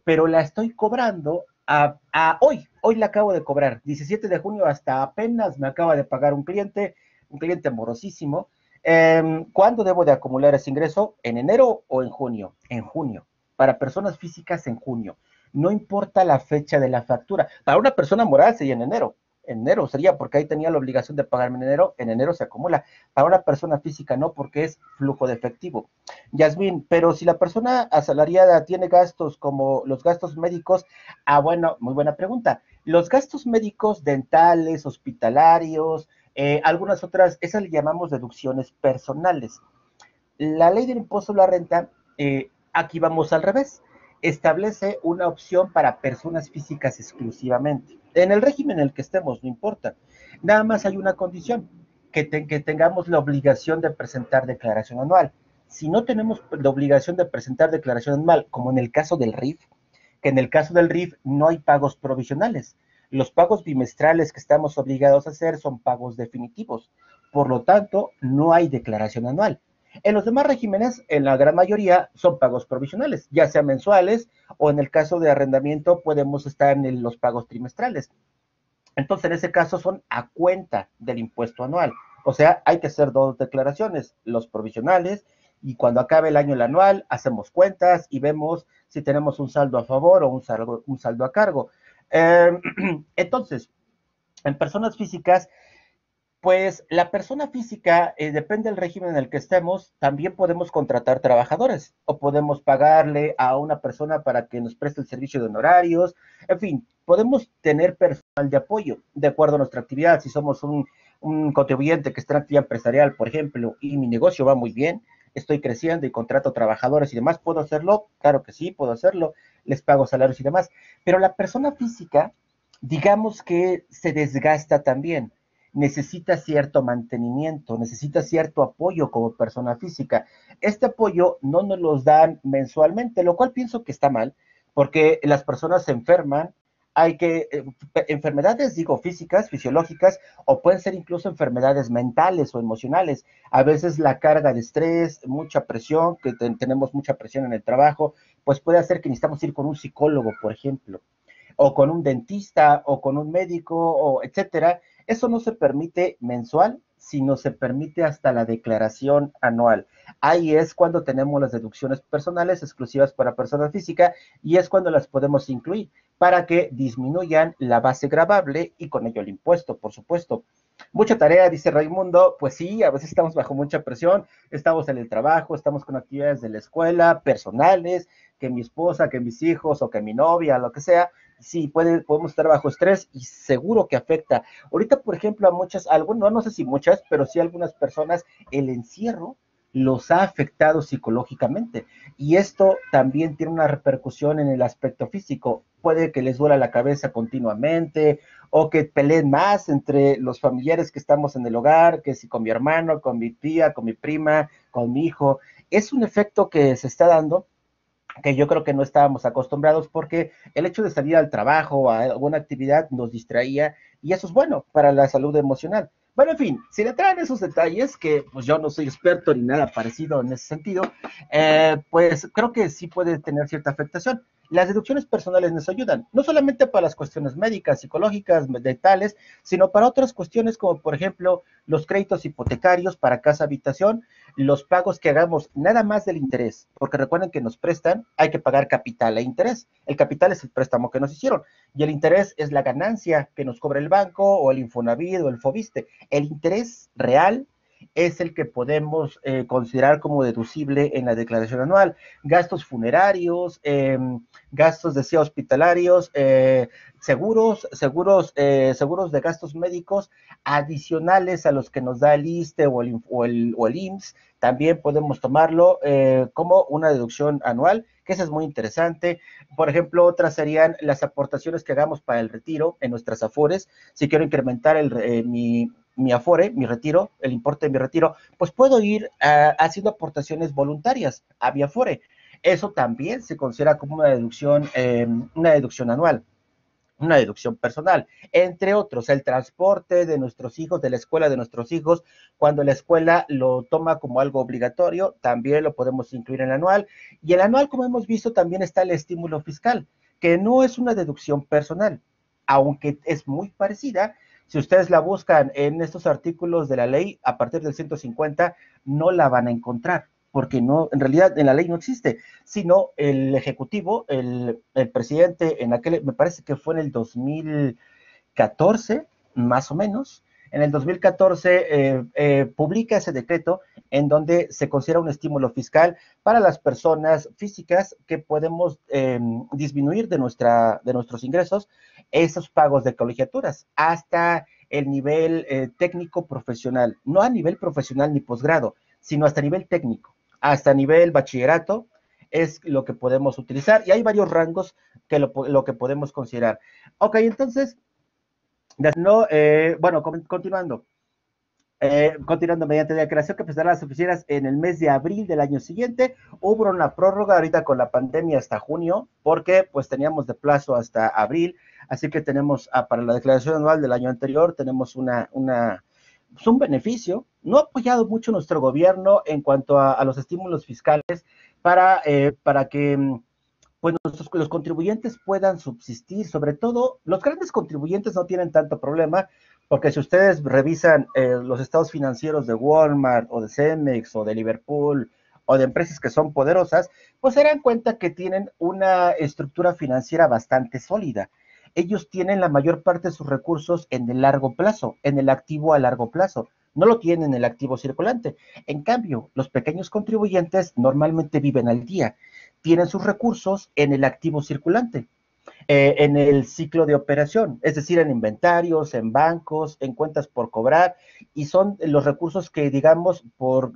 pero la estoy cobrando a hoy la acabo de cobrar, 17 de junio, hasta apenas me acaba de pagar un cliente amorosísimo. ¿Cuándo debo de acumular ese ingreso? ¿En enero o en junio? En junio. Para personas físicas, en junio. No importa la fecha de la factura. Para una persona moral sería en enero. En enero sería porque ahí tenía la obligación de pagarme en enero se acumula. Para una persona física no, porque es flujo de efectivo. Yasmín, pero si la persona asalariada tiene gastos como los gastos médicos, bueno, muy buena pregunta. Los gastos médicos dentales, hospitalarios, algunas otras, esas le llamamos deducciones personales. La ley del impuesto a la renta, aquí vamos al revés, establece una opción para personas físicas exclusivamente. En el régimen en el que estemos, no importa. Nada más hay una condición, que tengamos la obligación de presentar declaración anual. Si no tenemos la obligación de presentar declaración anual, como en el caso del RIF, que en el caso del RIF no hay pagos provisionales. Los pagos bimestrales que estamos obligados a hacer son pagos definitivos. Por lo tanto, no hay declaración anual. En los demás regímenes, en la gran mayoría, son pagos provisionales, ya sean mensuales o en el caso de arrendamiento podemos estar en los pagos trimestrales. Entonces, en ese caso son a cuenta del impuesto anual. O sea, hay que hacer dos declaraciones, los provisionales, y cuando acabe el año el anual, hacemos cuentas y vemos si tenemos un saldo a favor o un saldo a cargo. Entonces, en personas físicas, pues la persona física, depende del régimen en el que estemos, también podemos contratar trabajadores o podemos pagarle a una persona para que nos preste el servicio de honorarios, en fin, podemos tener personal de apoyo de acuerdo a nuestra actividad. Si somos un contribuyente que está en actividad empresarial, por ejemplo, y mi negocio va muy bien, estoy creciendo y contrato trabajadores y demás, ¿puedo hacerlo? Claro que sí, puedo hacerlo, les pago salarios y demás, pero la persona física, digamos que se desgasta también, necesita cierto mantenimiento, necesita cierto apoyo como persona física. Este apoyo no nos los dan mensualmente, lo cual pienso que está mal, porque las personas se enferman, hay que, enfermedades, digo, físicas, fisiológicas, o pueden ser incluso enfermedades mentales o emocionales. A veces la carga de estrés, mucha presión, que tenemos mucha presión en el trabajo, pues puede hacer que necesitamos ir con un psicólogo, por ejemplo, o con un dentista, o con un médico, o etcétera. Eso no se permite mensual, sino se permite hasta la declaración anual. Ahí es cuando tenemos las deducciones personales exclusivas para persona física y es cuando las podemos incluir para que disminuyan la base gravable y con ello el impuesto, por supuesto. Mucha tarea, dice Raimundo. Pues sí, a veces estamos bajo mucha presión, estamos en el trabajo, estamos con actividades de la escuela, personales, que mi esposa, que mis hijos o que mi novia, lo que sea. Sí, podemos estar bajo estrés y seguro que afecta. Ahorita, por ejemplo, a muchas, algunos, no sé si muchas, pero sí algunas personas, el encierro los ha afectado psicológicamente. Y esto también tiene una repercusión en el aspecto físico. Puede que les duela la cabeza continuamente o que peleen más entre los familiares que estamos en el hogar, que si con mi hermano, con mi tía, con mi prima, con mi hijo. Es un efecto que se está dando que yo creo que no estábamos acostumbrados porque el hecho de salir al trabajo o a alguna actividad nos distraía y eso es bueno para la salud emocional. Bueno, en fin, sin entrar en esos detalles, que pues yo no soy experto ni nada parecido en ese sentido, pues creo que sí puede tener cierta afectación. Las deducciones personales nos ayudan, no solamente para las cuestiones médicas, psicológicas, dentales, sino para otras cuestiones como por ejemplo los créditos hipotecarios para casa habitación, los pagos que hagamos nada más del interés, porque recuerden que nos prestan, hay que pagar capital e interés. El capital es el préstamo que nos hicieron y el interés es la ganancia que nos cobra el banco o el Infonavit o el Fobiste. El interés real es el que podemos considerar como deducible en la declaración anual. Gastos funerarios, gastos de CIA hospitalarios, seguros de gastos médicos adicionales a los que nos da el ISSSTE o el IMSS, también podemos tomarlo como una deducción anual, que eso es muy interesante. Por ejemplo, otras serían las aportaciones que hagamos para el retiro en nuestras afores. Si quiero incrementar mi afore, mi retiro, el importe de mi retiro, pues puedo ir haciendo aportaciones voluntarias a mi afore. Eso también se considera como una deducción anual. una deducción personal, entre otros, el transporte de nuestros hijos, de la escuela de nuestros hijos, cuando la escuela lo toma como algo obligatorio, también lo podemos incluir en el anual, y el anual, como hemos visto, también está el estímulo fiscal, que no es una deducción personal, aunque es muy parecida. Si ustedes la buscan en estos artículos de la ley, a partir del 150, no la van a encontrar, porque no, en realidad en la ley no existe, sino el Ejecutivo, el presidente en aquel, me parece que fue en el 2014, más o menos, en el 2014 publica ese decreto en donde se considera un estímulo fiscal para las personas físicas que podemos disminuir de nuestros ingresos esos pagos de colegiaturas hasta el nivel técnico profesional, no a nivel profesional ni posgrado, sino hasta nivel técnico, hasta nivel bachillerato, es lo que podemos utilizar y hay varios rangos que lo que podemos considerar. Ok, entonces, no, bueno, continuando. Continuando, mediante la creación que presentarán las oficinas en el mes de abril del año siguiente, hubo una prórroga ahorita con la pandemia hasta junio, porque pues teníamos de plazo hasta abril, así que tenemos para la declaración anual del año anterior, tenemos pues un beneficio. No ha apoyado mucho nuestro gobierno en cuanto a los estímulos fiscales para que pues los contribuyentes puedan subsistir, sobre todo los grandes contribuyentes no tienen tanto problema, porque si ustedes revisan los estados financieros de Walmart o de Cemex o de Liverpool o de empresas que son poderosas, pues se dan cuenta que tienen una estructura financiera bastante sólida. Ellos tienen la mayor parte de sus recursos en el largo plazo, en el activo a largo plazo. No lo tienen en el activo circulante. En cambio, los pequeños contribuyentes normalmente viven al día, tienen sus recursos en el activo circulante, en el ciclo de operación, es decir, en inventarios, en bancos, en cuentas por cobrar, y son los recursos que, digamos,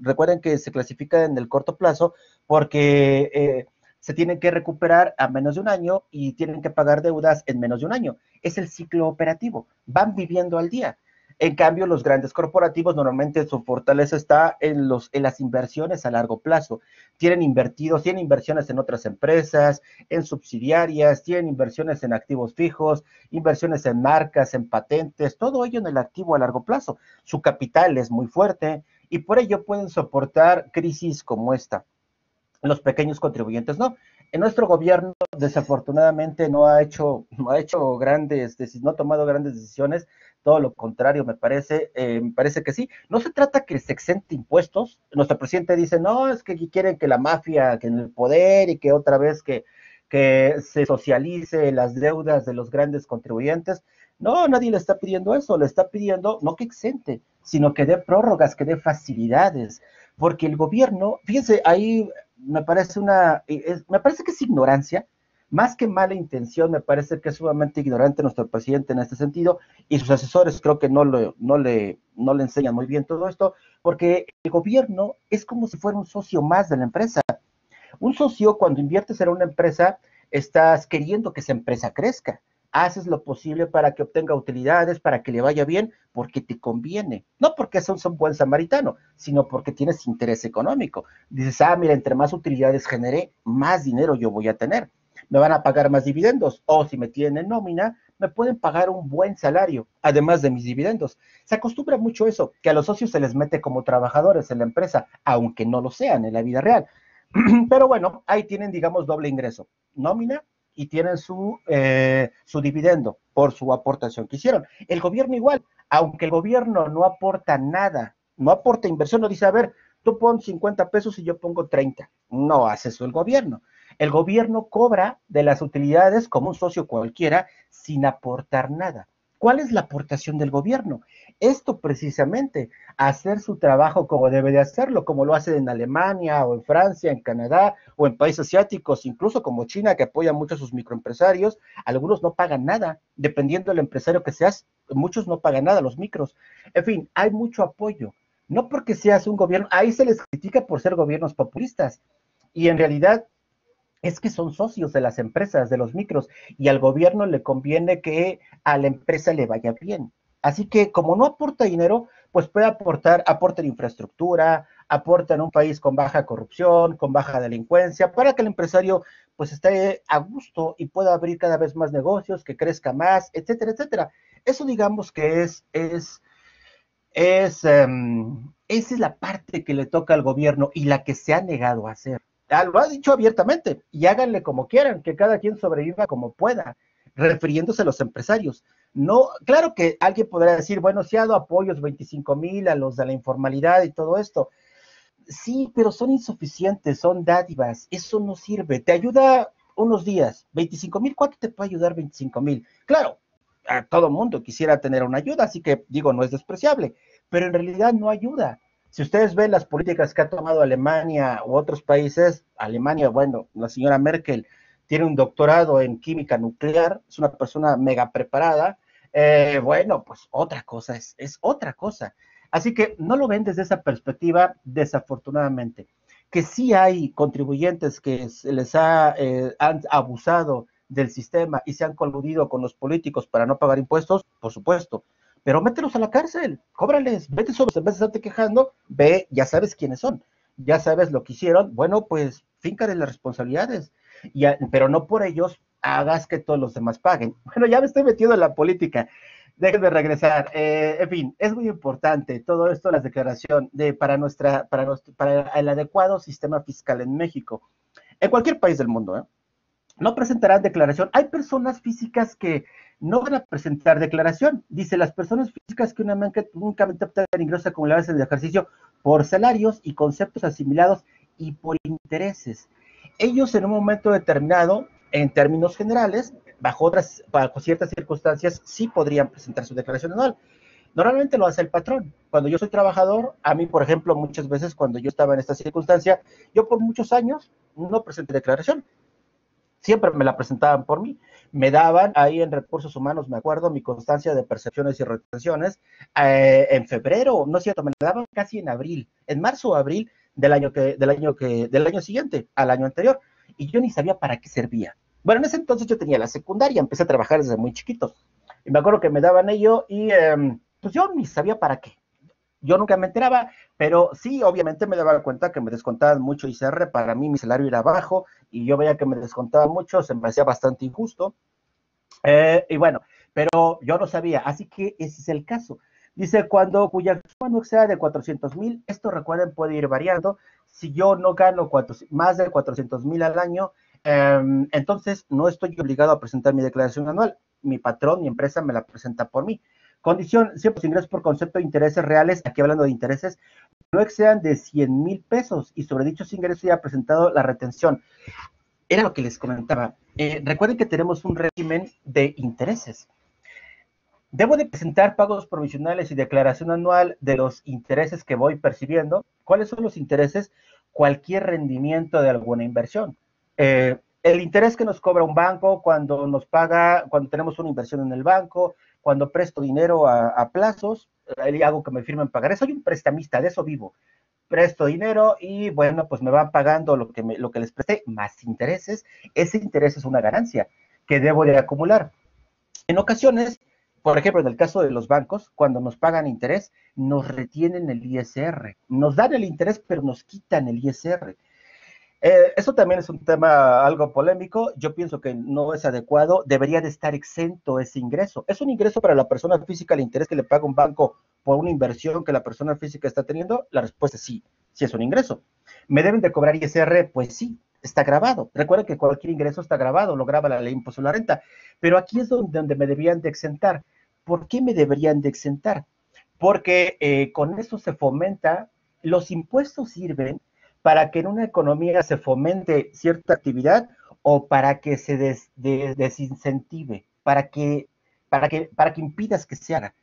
recuerden que se clasifican en el corto plazo porque se tienen que recuperar a menos de un año y tienen que pagar deudas en menos de un año. Es el ciclo operativo, van viviendo al día. En cambio, los grandes corporativos normalmente su fortaleza está en las inversiones a largo plazo. Tienen inversiones en otras empresas, en subsidiarias, tienen inversiones en activos fijos, inversiones en marcas, en patentes, todo ello en el activo a largo plazo. Su capital es muy fuerte y por ello pueden soportar crisis como esta. Los pequeños contribuyentes no. En nuestro gobierno, desafortunadamente, no ha tomado grandes decisiones, todo lo contrario, me parece que sí. No se trata que se exente impuestos. Nuestro presidente dice, no, es que quieren que la mafia, que en el poder y que otra vez que se socialice las deudas de los grandes contribuyentes. No, nadie le está pidiendo eso, le está pidiendo no que exente, sino que dé prórrogas, que dé facilidades, porque el gobierno, fíjense, ahí me parece que es ignorancia, más que mala intención, me parece que es sumamente ignorante nuestro presidente en este sentido, y sus asesores creo que no le enseñan muy bien todo esto, porque el gobierno es como si fuera un socio más de la empresa. Un socio, cuando inviertes en una empresa, estás queriendo que esa empresa crezca. Haces lo posible para que obtenga utilidades, para que le vaya bien, porque te conviene. No porque seas un buen samaritano, sino porque tienes interés económico. Dices, mira, entre más utilidades genere, más dinero yo voy a tener. Me van a pagar más dividendos, o si me tienen en nómina, me pueden pagar un buen salario, además de mis dividendos. Se acostumbra mucho eso, que a los socios se les mete como trabajadores en la empresa, aunque no lo sean en la vida real. Pero bueno, ahí tienen, digamos, doble ingreso, nómina y tienen su dividendo por su aportación que hicieron. El gobierno igual, aunque el gobierno no aporta nada, no aporta inversión, no dice, a ver, tú pon 50 pesos y yo pongo 30. No hace eso el gobierno. El gobierno cobra de las utilidades como un socio cualquiera sin aportar nada. ¿Cuál es la aportación del gobierno? Esto precisamente, hacer su trabajo como debe de hacerlo, como lo hace en Alemania o en Francia, en Canadá o en países asiáticos, incluso como China, que apoya mucho a sus microempresarios. Algunos no pagan nada, dependiendo del empresario que seas, muchos no pagan nada, los micros. En fin, hay mucho apoyo. No porque seas un gobierno, ahí se les critica por ser gobiernos populistas. Y en realidad es que son socios de las empresas, de los micros, y al gobierno le conviene que a la empresa le vaya bien. Así que como no aporta dinero, pues puede aporta en infraestructura, aporta en un país con baja corrupción, con baja delincuencia, para que el empresario pues esté a gusto y pueda abrir cada vez más negocios, que crezca más, etcétera, etcétera. Eso digamos que esa es la parte que le toca al gobierno y la que se ha negado a hacer. Lo ha dicho abiertamente, y háganle como quieran, que cada quien sobreviva como pueda, refiriéndose a los empresarios. No, claro que alguien podrá decir, bueno, si ha dado apoyos 25,000 a los de la informalidad y todo esto. Sí, pero son insuficientes, son dádivas, eso no sirve. Te ayuda unos días. 25,000, ¿cuánto te puede ayudar 25,000? Claro, a todo mundo quisiera tener una ayuda, así que digo, no es despreciable, pero en realidad no ayuda. Si ustedes ven las políticas que ha tomado Alemania u otros países, Alemania, bueno, la señora Merkel tiene un doctorado en química nuclear, es una persona mega preparada, bueno, pues otra cosa, es otra cosa. Así que no lo ven desde esa perspectiva, desafortunadamente. Que sí hay contribuyentes que se les han abusado del sistema y se han coludido con los políticos para no pagar impuestos, por supuesto, pero mételos a la cárcel, cóbrales, vete sobre, en vez de estarte quejando, ve, ya sabes quiénes son, ya sabes lo que hicieron, bueno, pues fíncale las responsabilidades, pero no por ellos hagas que todos los demás paguen. Bueno, ya me estoy metiendo en la política, déjenme regresar. En fin, es muy importante todo esto, la declaración para el adecuado sistema fiscal en México, en cualquier país del mundo, ¿eh? No presentarán declaración. Hay personas físicas que no van a presentar declaración. Dice, las personas físicas que únicamente obtengan ingresos acumulables en el ejercicio por salarios y conceptos asimilados y por intereses. Ellos en un momento determinado, en términos generales, bajo ciertas circunstancias, sí podrían presentar su declaración anual. Normalmente lo hace el patrón. Cuando yo soy trabajador, a mí, por ejemplo, muchas veces cuando yo estaba en esta circunstancia, yo por muchos años no presenté declaración. Siempre me la presentaban por mí. Me daban ahí en recursos humanos, me acuerdo, mi constancia de percepciones y retenciones en febrero, no es cierto, me la daban casi en abril, en marzo o abril del año siguiente, al año anterior. Y yo ni sabía para qué servía. Bueno, en ese entonces yo tenía la secundaria, empecé a trabajar desde muy chiquito. Y me acuerdo que me daban ello y pues yo ni sabía para qué. Yo nunca me enteraba, pero sí, obviamente me daba cuenta que me descontaban mucho ICR, para mí mi salario era bajo y yo veía que me descontaban mucho, se me hacía bastante injusto. Y bueno, pero yo no sabía, así que ese es el caso. Dice, cuya suma no exceda de 400,000, esto recuerden puede ir variando. Si yo no gano más de 400,000 al año, entonces no estoy obligado a presentar mi declaración anual. Mi patrón, mi empresa me la presenta por mí. Condición, siempre ingresos por concepto de intereses reales, aquí hablando de intereses, no excedan de 100,000 pesos y sobre dichos ingresos ya ha presentado la retención. Era lo que les comentaba. Recuerden que tenemos un régimen de intereses. Debo de presentar pagos provisionales y declaración anual de los intereses que voy percibiendo. ¿Cuáles son los intereses? Cualquier rendimiento de alguna inversión. El interés que nos cobra un banco cuando nos paga, cuando tenemos una inversión en el banco, cuando presto dinero a plazos, hago que me firmen pagar. Soy un prestamista, de eso vivo. Presto dinero y bueno, pues me van pagando lo que les presté, más intereses. Ese interés es una ganancia que debo de acumular. En ocasiones, por ejemplo, en el caso de los bancos, cuando nos pagan interés, nos retienen el ISR. Nos dan el interés, pero nos quitan el ISR. Eso también es un tema algo polémico. Yo pienso que no es adecuado. Debería de estar exento ese ingreso. ¿Es un ingreso para la persona física el interés que le paga un banco por una inversión que la persona física está teniendo? La respuesta es sí, sí es un ingreso. ¿Me deben de cobrar ISR? Pues sí, está grabado. Recuerden que cualquier ingreso está grabado, lo graba la ley de impuesto a la renta. Pero aquí es donde me deberían de exentar. ¿Por qué me deberían de exentar? Porque con eso se fomenta, los impuestos sirven para que en una economía se fomente cierta actividad o para que se desincentive, para que impidas que se haga.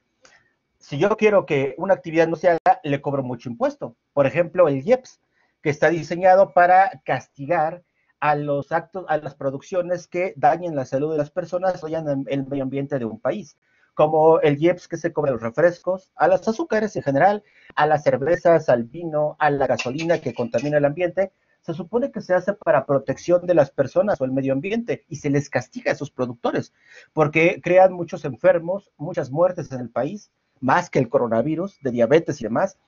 Si yo quiero que una actividad no se haga, le cobro mucho impuesto. Por ejemplo, el IEPS, que está diseñado para castigar a los actos, a las producciones que dañen la salud de las personas o dañan el medio ambiente de un país, como el IEPS que se cobra a los refrescos, a los azúcares en general, a las cervezas, al vino, a la gasolina que contamina el ambiente. Se supone que se hace para protección de las personas o el medio ambiente y se les castiga a esos productores porque crean muchos enfermos, muchas muertes en el país, más que el coronavirus, de diabetes y demás,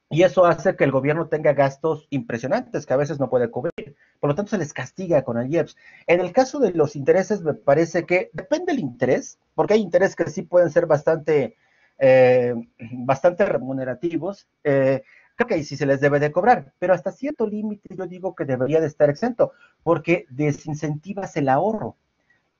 y eso hace que el gobierno tenga gastos impresionantes que a veces no puede cubrir. por lo tanto se les castiga con el IEPS. En el caso de los intereses, me parece que depende del interés, porque hay intereses que sí pueden ser bastante remunerativos, creo que ahí sí se les debe de cobrar, pero hasta cierto límite yo digo que debería de estar exento, porque desincentivas el ahorro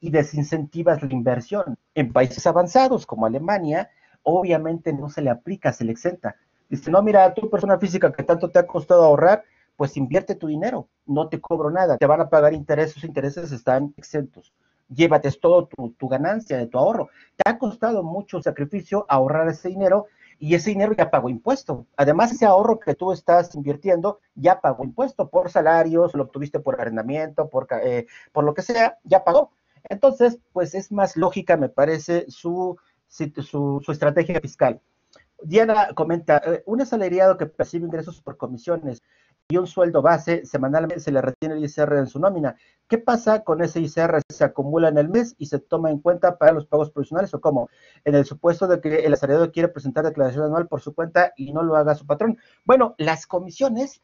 y desincentivas la inversión. En países avanzados como Alemania, obviamente no se le aplica, se le exenta. Dice, no, mira, tú persona física que tanto te ha costado ahorrar, pues invierte tu dinero, no te cobro nada, te van a pagar intereses, sus intereses están exentos. Llévate todo tu ganancia de tu ahorro. Te ha costado mucho sacrificio ahorrar ese dinero y ese dinero ya pagó impuesto. Además, ese ahorro que tú estás invirtiendo ya pagó impuesto por salarios, lo obtuviste por arrendamiento, por lo que sea, ya pagó. Entonces, pues es más lógica, me parece, su estrategia fiscal. Diana comenta, un asalariado que percibe ingresos por comisiones y un sueldo base, semanalmente se le retiene el ISR en su nómina. ¿Qué pasa con ese ISR? ¿Se acumula en el mes y se toma en cuenta para los pagos provisionales o cómo? En el supuesto de que el asalariado quiere presentar declaración anual por su cuenta y no lo haga su patrón. Bueno, las comisiones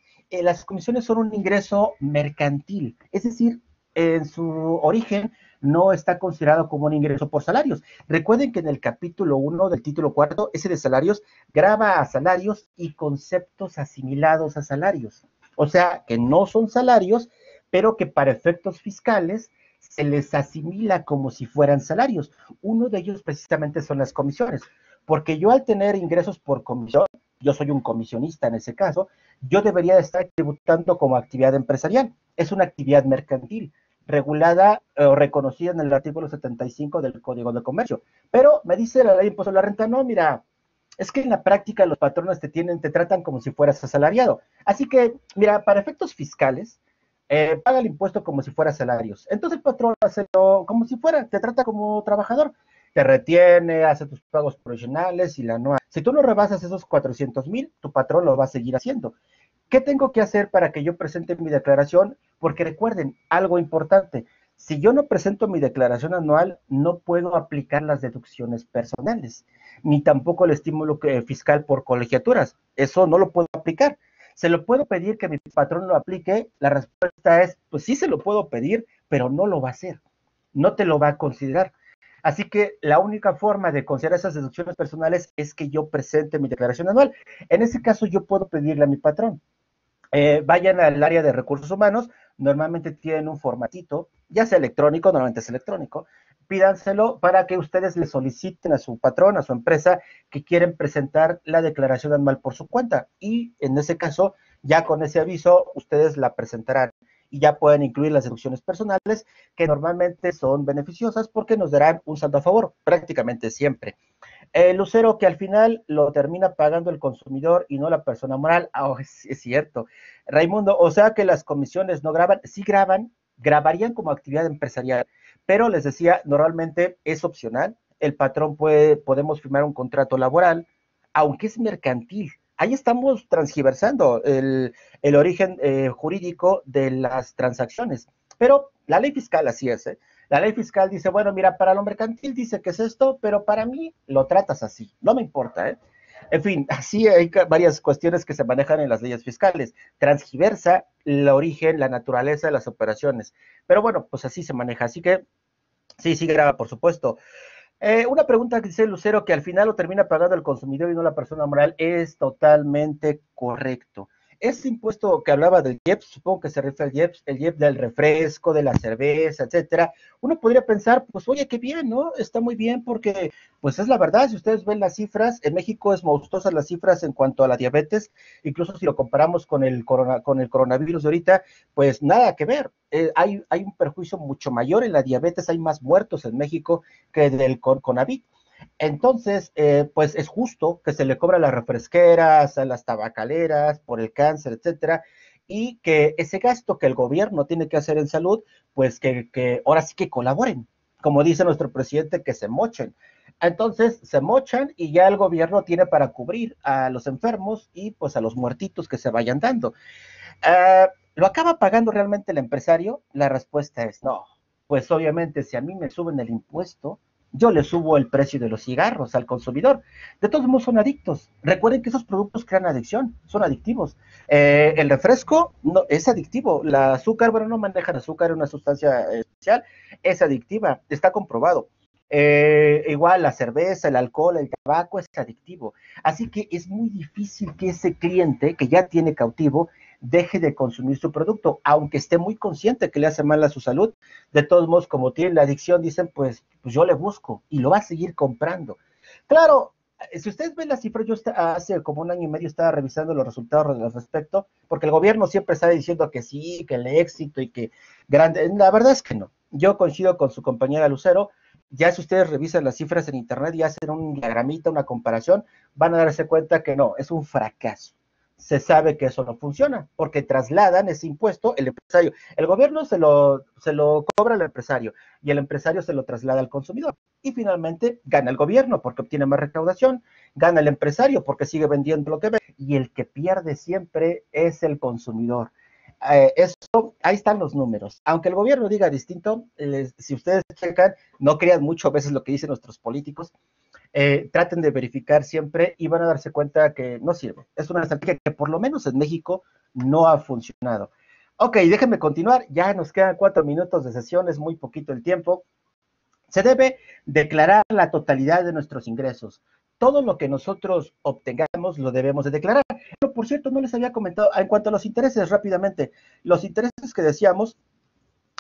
son un ingreso mercantil, es decir, en su origen no está considerado como un ingreso por salarios. Recuerden que en el capítulo 1 del título cuarto, ese de salarios, grava a salarios y conceptos asimilados a salarios. O sea, que no son salarios, pero que para efectos fiscales se les asimila como si fueran salarios. Uno de ellos precisamente son las comisiones, porque yo al tener ingresos por comisión, yo soy un comisionista en ese caso, yo debería de estar tributando como actividad empresarial. Es una actividad mercantil regulada o reconocida en el artículo 75 del Código de Comercio. Pero me dice la ley de impuesto a la renta, no, mira, es que en la práctica los patrones te tratan como si fueras asalariado. Así que, mira, para efectos fiscales, paga el impuesto como si fuera salarios. Entonces el patrón hace como si fuera, te trata como trabajador, te retiene, hace tus pagos provisionales y la anual. Si tú no rebasas esos 400,000, tu patrón lo va a seguir haciendo. ¿Qué tengo que hacer para que yo presente mi declaración? Porque recuerden, algo importante, si yo no presento mi declaración anual, no puedo aplicar las deducciones personales, ni tampoco el estímulo fiscal por colegiaturas. Eso no lo puedo aplicar. ¿Se lo puedo pedir que mi patrón lo aplique? La respuesta es, pues sí se lo puedo pedir, pero no lo va a hacer. No te lo va a considerar. Así que la única forma de considerar esas deducciones personales es que yo presente mi declaración anual. En ese caso, yo puedo pedirle a mi patrón, vayan al área de recursos humanos, normalmente tienen un formatito, ya sea electrónico, normalmente es electrónico, pídanselo para que ustedes le soliciten a su patrón, a su empresa, que quieren presentar la declaración anual por su cuenta. Y en ese caso, ya con ese aviso, ustedes la presentarán y ya pueden incluir las deducciones personales, que normalmente son beneficiosas porque nos darán un saldo a favor, prácticamente siempre. El lucero que al final lo termina pagando el consumidor y no la persona moral. Es cierto. Raimundo, o sea que las comisiones no graban, sí graban, grabarían como actividad empresarial, pero les decía, normalmente es opcional. El patrón podemos firmar un contrato laboral, aunque es mercantil. Ahí estamos transgiversando el origen jurídico de las transacciones, pero la ley fiscal así es, ¿eh? La ley fiscal dice, bueno, mira, para lo mercantil dice que es esto, pero para mí lo tratas así, no me importa, ¿eh? En fin, así hay varias cuestiones que se manejan en las leyes fiscales. Transgiversa el origen, la naturaleza de las operaciones. Pero bueno, pues así se maneja. Así que sí, sí graba, por supuesto. Una pregunta que dice Lucero, que al final lo termina pagando el consumidor y no la persona moral, es totalmente correcto. Ese impuesto que hablaba del IEPS, supongo que se refiere al IEPS, el IEPS del refresco, de la cerveza, etcétera. Uno podría pensar, pues oye, qué bien, ¿no? Está muy bien porque, pues es la verdad, si ustedes ven las cifras, en México es monstruosa las cifras en cuanto a la diabetes, incluso si lo comparamos con el coronavirus de ahorita, pues nada que ver. Hay un perjuicio mucho mayor en la diabetes, hay más muertos en México que del CONAVIT. Entonces, pues es justo que se le cobra a las refresqueras, a las tabacaleras, por el cáncer, etcétera, y que ese gasto que el gobierno tiene que hacer en salud, pues que ahora sí que colaboren, como dice nuestro presidente, que se mochen. Entonces, se mochan y ya el gobierno tiene para cubrir a los enfermos y pues a los muertitos que se vayan dando. ¿Lo acaba pagando realmente el empresario? La respuesta es no. Pues obviamente, si a mí me suben el impuesto, yo le subo el precio de los cigarros al consumidor. De todos modos son adictos. Recuerden que esos productos crean adicción, son adictivos. El refresco no, es adictivo. El azúcar, bueno, no manejan azúcar, es una sustancia especial, es adictiva, está comprobado. Igual la cerveza, el alcohol, el tabaco es adictivo. Así que es muy difícil que ese cliente que ya tiene cautivo deje de consumir su producto, aunque esté muy consciente que le hace mal a su salud. De todos modos, como tiene la adicción, dicen, pues yo le busco y lo va a seguir comprando. Claro, si ustedes ven las cifras, yo hace como un año y medio estaba revisando los resultados al respecto, porque el gobierno siempre está diciendo que sí, que el éxito y que grande. La verdad es que no. Yo coincido con su compañera Lucero. Ya si ustedes revisan las cifras en internet y hacen un diagramita, una comparación, van a darse cuenta que no, es un fracaso. Se sabe que eso no funciona, porque trasladan ese impuesto, el empresario, el gobierno se lo cobra al empresario y el empresario se lo traslada al consumidor. Y finalmente gana el gobierno porque obtiene más recaudación, gana el empresario porque sigue vendiendo lo que ve, y el que pierde siempre es el consumidor. Eso, ahí están los números. Aunque el gobierno diga distinto, si ustedes checan, no crean mucho a veces lo que dicen nuestros políticos, traten de verificar siempre y van a darse cuenta que no sirve. Es una estrategia que por lo menos en México no ha funcionado. Ok, déjenme continuar. Ya nos quedan 4 minutos de sesión, es muy poquito el tiempo. Se debe declarar la totalidad de nuestros ingresos. Todo lo que nosotros obtengamos lo debemos de declarar. Pero, por cierto, no les había comentado, en cuanto a los intereses, rápidamente, los intereses que decíamos,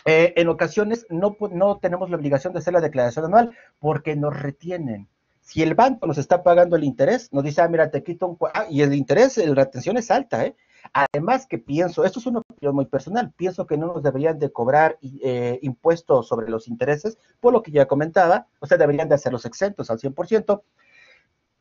en ocasiones no tenemos la obligación de hacer la declaración anual porque nos retienen. Si el banco nos está pagando el interés, nos dice, mira, te quito y el interés, la retención es alta, ¿eh? Además que pienso, esto es una opinión muy personal, pienso que no nos deberían de cobrar impuestos sobre los intereses, por lo que ya comentaba, o sea, deberían de hacerlos exentos al 100%.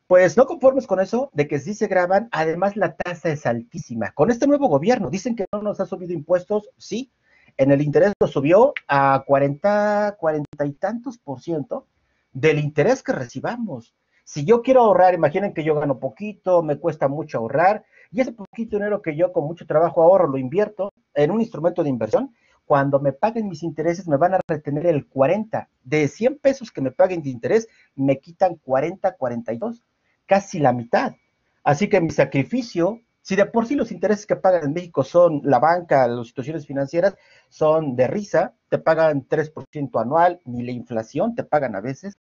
Pues no conformes con eso, de que sí se graban, además la tasa es altísima. Con este nuevo gobierno, dicen que no nos ha subido impuestos, sí, en el interés lo subió a 40 y tantos por ciento del interés que recibamos. Si yo quiero ahorrar, imaginen que yo gano poquito, me cuesta mucho ahorrar, y ese poquito dinero que yo con mucho trabajo ahorro lo invierto en un instrumento de inversión. Cuando me paguen mis intereses me van a retener el 40. De 100 pesos que me paguen de interés, me quitan 40, 42, casi la mitad. Así que mi sacrificio, si de por sí los intereses que pagan en México son la banca, las instituciones financieras, son de risa, te pagan 3% anual, ni la inflación te pagan a veces,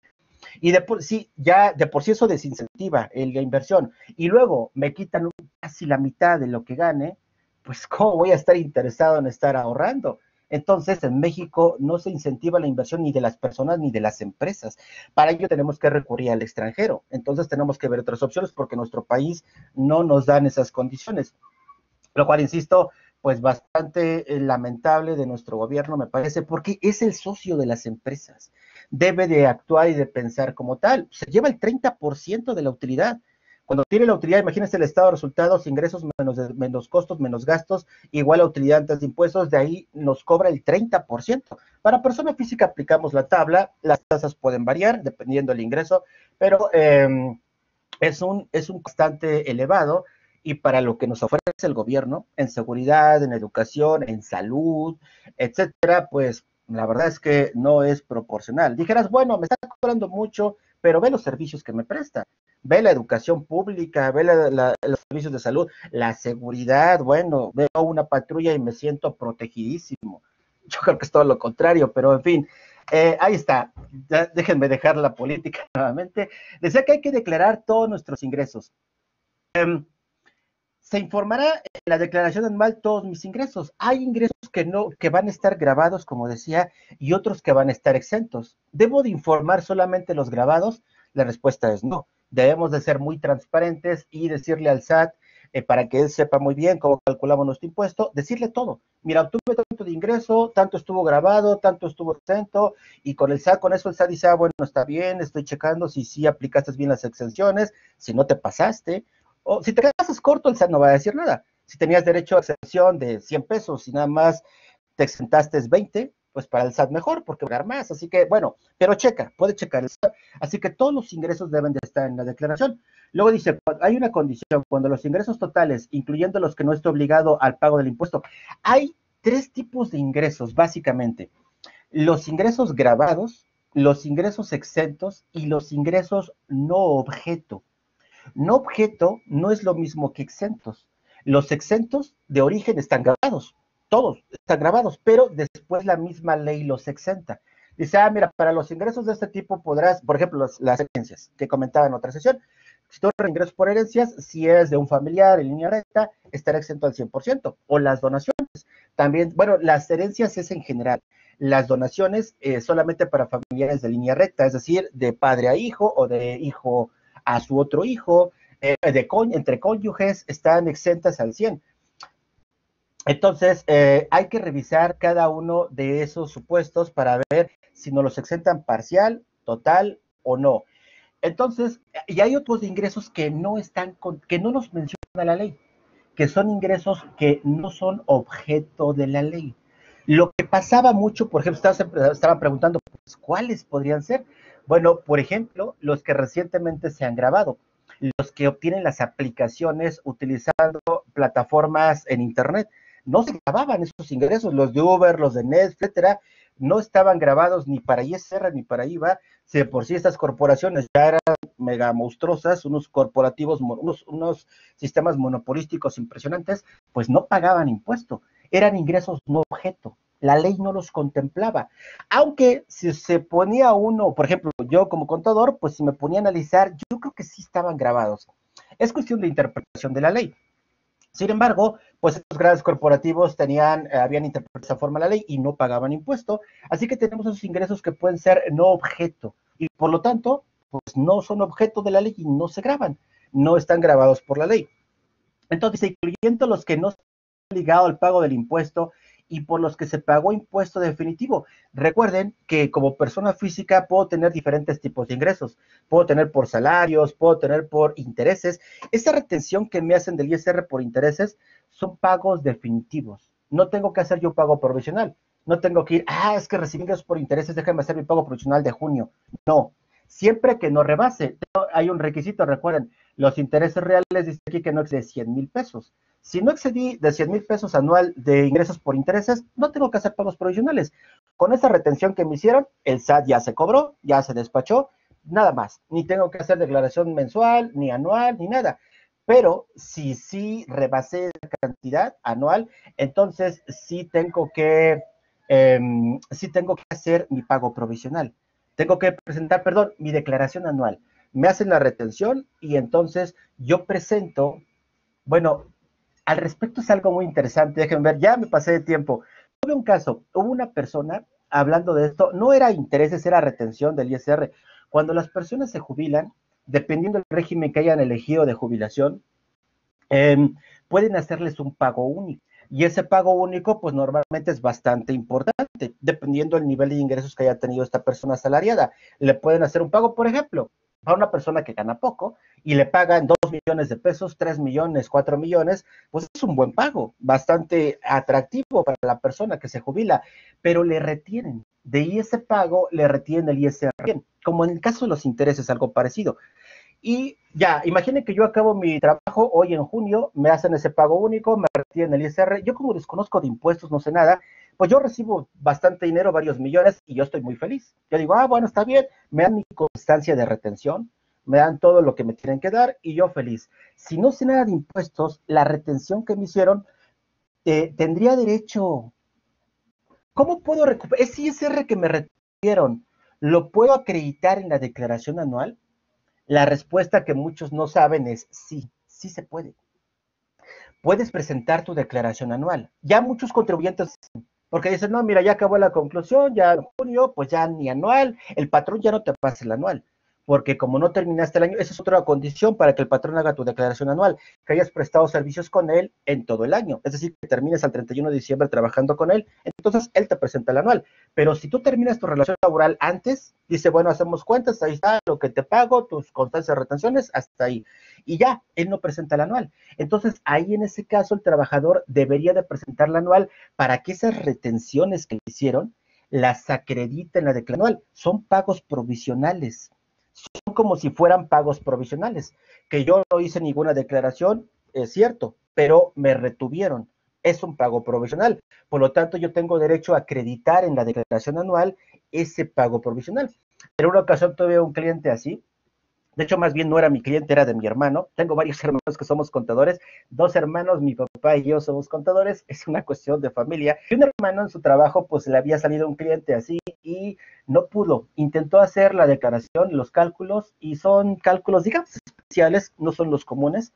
y de por sí, ya de por sí eso desincentiva la inversión, y luego me quitan casi la mitad de lo que gane, pues ¿cómo voy a estar interesado en estar ahorrando? Entonces, en México no se incentiva la inversión ni de las personas ni de las empresas. Para ello tenemos que recurrir al extranjero. Entonces tenemos que ver otras opciones porque nuestro país no nos dan esas condiciones. Lo cual, insisto, pues bastante lamentable de nuestro gobierno, me parece, porque es el socio de las empresas. Debe de actuar y de pensar como tal. Se lleva el 30% de la utilidad. Cuando tiene la utilidad, imagínense el estado de resultados, ingresos menos costos, menos gastos, igual a utilidad antes de impuestos, de ahí nos cobra el 30%. Para persona física aplicamos la tabla, las tasas pueden variar dependiendo del ingreso, pero es un bastante elevado, y para lo que nos ofrece el gobierno en seguridad, en educación, en salud, etcétera, pues la verdad es que no es proporcional. Dijeras, bueno, me está cobrando mucho, pero ve los servicios que me presta, ve la educación pública, ve los servicios de salud, la seguridad, bueno, veo una patrulla y me siento protegidísimo. Yo creo que es todo lo contrario, pero en fin, ahí está. Ya, déjenme dejar la política nuevamente. Decía que hay que declarar todos nuestros ingresos. Se informará en la declaración anual todos mis ingresos. Hay ingresos que van a estar grabados, como decía, y otros que van a estar exentos. ¿Debo de informar solamente los grabados? La respuesta es no. Debemos de ser muy transparentes y decirle al SAT, para que él sepa muy bien cómo calculamos nuestro impuesto, decirle todo. Mira, obtuve tanto de ingreso, tanto estuvo grabado, tanto estuvo exento, y con el SAT, con eso el SAT dice, bueno, está bien, estoy checando si sí aplicaste bien las exenciones, si no te pasaste. O si te quedas corto, el SAT no va a decir nada. Si tenías derecho a exención de 100 pesos y nada más te exentaste 20, pues para el SAT mejor, porque va a pagar más. Así que, bueno, pero puede checar el SAT. Así que todos los ingresos deben de estar en la declaración. Luego dice, hay una condición, cuando los ingresos totales, incluyendo los que no esté obligado al pago del impuesto, hay 3 tipos de ingresos, básicamente. Los ingresos grabados, los ingresos exentos y los ingresos no objeto. No objeto no es lo mismo que exentos. Los exentos de origen están grabados, todos están grabados, pero después la misma ley los exenta. Dice, mira, para los ingresos de este tipo podrás, por ejemplo, las herencias que comentaba en otra sesión, si tú ingresas por herencias, si es de un familiar en línea recta, estará exento al 100%, o las donaciones. También, bueno, las herencias es en general, las donaciones solamente para familiares de línea recta, es decir, de padre a hijo o de hijo a su otro hijo, entre cónyuges, están exentas al 100. Entonces, hay que revisar cada uno de esos supuestos para ver si nos los exentan parcial, total o no. Entonces, y hay otros ingresos que no están, que no nos menciona la ley, que son ingresos que no son objeto de la ley. Lo que pasaba mucho, por ejemplo, estaban preguntando, pues, ¿cuáles podrían ser? Bueno, por ejemplo, los que recientemente se han grabado, los que obtienen las aplicaciones utilizando plataformas en Internet. No se grababan esos ingresos, los de Uber, los de Netflix, etcétera, no estaban grabados ni para ISR ni para IVA. Si de por sí estas corporaciones ya eran mega monstruosas, unos corporativos, unos sistemas monopolísticos impresionantes, pues no pagaban impuesto, eran ingresos no objeto. La ley no los contemplaba. Aunque si se ponía uno, por ejemplo, yo como contador, pues si me ponía a analizar, yo creo que sí estaban grabados. Es cuestión de interpretación de la ley. Sin embargo, pues estos grandes corporativos habían interpretado de esa forma la ley y no pagaban impuesto, así que tenemos esos ingresos que pueden ser no objeto y por lo tanto, pues no son objeto de la ley y no se graban, no están grabados por la ley. Entonces, incluyendo los que no están ligados al pago del impuesto y por los que se pagó impuesto definitivo. Recuerden que como persona física puedo tener diferentes tipos de ingresos. Puedo tener por salarios, puedo tener por intereses. Esa retención que me hacen del ISR por intereses son pagos definitivos. No tengo que hacer yo pago provisional. No tengo que ir, es que recibí ingresos por intereses, déjame hacer mi pago provisional de junio. No, siempre que no rebase. Hay un requisito, recuerden, los intereses reales dice aquí que no excede 100,000 pesos. Si no excedí de 100,000 pesos anual de ingresos por intereses, no tengo que hacer pagos provisionales. Con esa retención que me hicieron, el SAT ya se cobró, ya se despachó, nada más. Ni tengo que hacer declaración mensual, ni anual, ni nada. Pero si sí rebasé la cantidad anual, entonces sí tengo que hacer mi pago provisional. Tengo que presentar, perdón, mi declaración anual. Me hacen la retención y entonces yo presento, bueno, al respecto es algo muy interesante, déjenme ver, ya me pasé de tiempo. Tuve un caso, hubo una persona hablando de esto, no era intereses, era retención del ISR. Cuando las personas se jubilan, dependiendo del régimen que hayan elegido de jubilación, eh, pueden hacerles un pago único. Y ese pago único, pues normalmente es bastante importante, dependiendo del nivel de ingresos que haya tenido esta persona asalariada. Le pueden hacer un pago, por ejemplo, a una persona que gana poco y le pagan 2 millones de pesos, 3 millones, 4 millones, pues es un buen pago, bastante atractivo para la persona que se jubila, pero le retienen. De ese pago le retienen el ISR, como en el caso de los intereses, algo parecido. Y ya, imaginen que yo acabo mi trabajo hoy en junio, me hacen ese pago único, me retienen el ISR. Yo como desconozco de impuestos, no sé nada, pues yo recibo bastante dinero, varios millones, y yo estoy muy feliz. Yo digo, bueno, está bien, me dan mi constancia de retención, me dan todo lo que me tienen que dar, y yo feliz. Si no sé nada de impuestos, la retención que me hicieron, tendría derecho. ¿Cómo puedo recuperar? Ese ISR que me retuvieron, ¿lo puedo acreditar en la declaración anual? La respuesta que muchos no saben es sí, sí se puede. Puedes presentar tu declaración anual. Ya muchos contribuyentes, porque dicen, no, mira, ya acabó la conclusión, ya en junio, pues ya ni anual, el patrón ya no te pasa el anual, porque como no terminaste el año, esa es otra condición para que el patrón haga tu declaración anual, que hayas prestado servicios con él en todo el año, es decir, que termines al 31 de diciembre trabajando con él, entonces él te presenta el anual. Pero si tú terminas tu relación laboral antes, dice, bueno, hacemos cuentas, ahí está lo que te pago, tus constancias de retenciones, hasta ahí. Y ya, él no presenta el anual. Entonces, ahí en ese caso, el trabajador debería de presentar la anual para que esas retenciones que hicieron las acredite en la declaración anual. Son pagos provisionales. Son como si fueran pagos provisionales. Que yo no hice ninguna declaración, es cierto, pero me retuvieron. Es un pago provisional. Por lo tanto, yo tengo derecho a acreditar en la declaración anual ese pago provisional. En una ocasión tuve un cliente así. De hecho, más bien no era mi cliente, era de mi hermano. Tengo varios hermanos que somos contadores. Dos hermanos, mi papá y yo somos contadores. Es una cuestión de familia. Y un hermano en su trabajo, pues le había salido un cliente así y no pudo. Intentó hacer la declaración, los cálculos, y son cálculos, digamos, especiales, no son los comunes